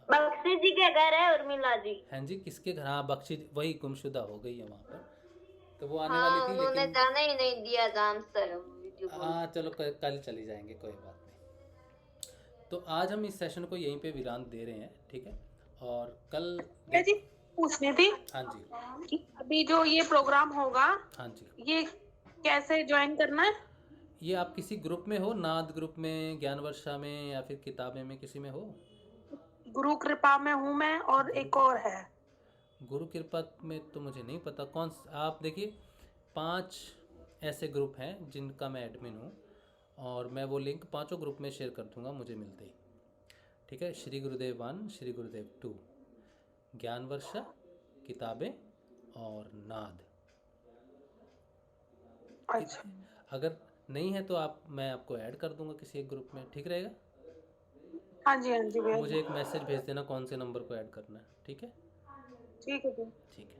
बख्शी जी के घर है उर्मिला जी। हाँ जी, किसके घर? हाँ, बख्शी वही गुमशुदा हो गई है वहाँ पर, तो वो आने हाँ, वाली थी उन्होंने लेकिन जाने ही नहीं दिया जान सर। हाँ चलो कल चली जाएंगे, कोई बात नहीं। तो आज हम इस सेशन को यहीं पे विराम दे रहे हैं, ठीक है। और कल जी पूछनी थी। हाँ जी। कि अभी जो ये प्रोग्राम होगा, हाँ जी, ये कैसे ज्वाइन करना है? ये आप किसी ग्रुप में हो, नाद ग्रुप में, ज्ञान वर्षा में, या फिर किताबें में, किसी में हो? गुरु कृपा में हूँ मैं, और एक और है। गुरु कृपा में तो मुझे नहीं पता कौन। आप देखिए 5 ऐसे ग्रुप हैं जिनका मैं एडमिन हूँ, और मैं वो लिंक 5 ग्रुप में शेयर कर दूँगा मुझे मिलते ही, ठीक है। श्री गुरुदेव 1, श्री गुरुदेव 2, ज्ञान वर्षा, किताबें और नाद। अच्छा। अगर नहीं है तो मैं आपको ऐड कर दूंगा किसी एक ग्रुप में, ठीक रहेगा? हाँ जी हाँ जी भैया। मुझे एक मैसेज भेज देना कौन से नंबर को ऐड करना है, ठीक है? ठीक है भैया। ठीक है,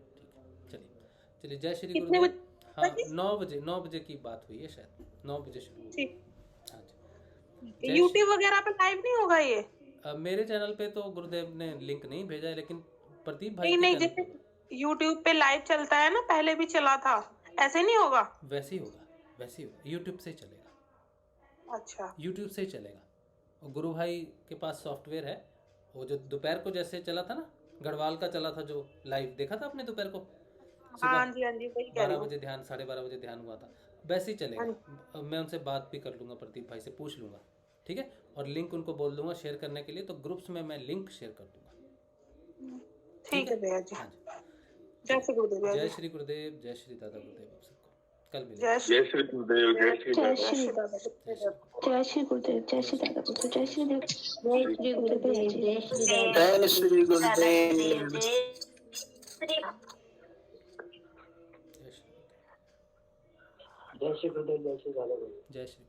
चलिए चलिए, जय श्री गुरुदेव। हाँ 9 बजे की बात हुई है शायद, 9 बजे शुरू हुई। ठीक। हाँ जी। यूट्यूब वगैरह पे लाइव नहीं होगा ये? मेरे चैनल पे तो गुरुदेव ने लिंक नहीं भेजा है, लेकिन प्रदीप भाई नहीं जैसे यूट्यूब पे लाइव चलता है ना, पहले भी चला था, ऐसे नहीं होगा? वैसे ही होगा, वैसे ही होगा, यूट्यूब से ही चलेगा। अच्छा, यूट्यूब से ही चलेगा। और गुरु भाई के पास सॉफ्टवेयर है, वो जो दोपहर को जैसे चला था ना, गढ़वाल का चला था जो लाइव, देखा था आपने दोपहर को? हाँ जी हाँ जी, वही कह रही 12 हूँ। बजे ध्यान, 12:30 बजे ध्यान हुआ था, वैसे ही चलेगा। मैं उनसे बात भी कर लूँगा, प्रदीप भाई से पूछ लूँगा, ठीक है। और लिंक उनको बोल दूंगा शेयर करने के लिए, तो ग्रुप्स में मैं लिंक शेयर कर दूंगा। ठीक है भैया जी। हाँ जी। जय श्री गुरुदेव। जय श्री गुरुदेव, जय श्री दादा गुरुदेव। आप सबको कल मिलेंगे। जय श्री गुरुदेव, जय श्री जय श्री जय श्री गुरुदेव, जय श्री दादा गुरुदेव, जय श्री देव, जय श्री गुरुदेव, जय श्री जय श्री गुरुदेव। जय श्री गुरुदेव, जय श्री दादा गुरुदेव, जय श्री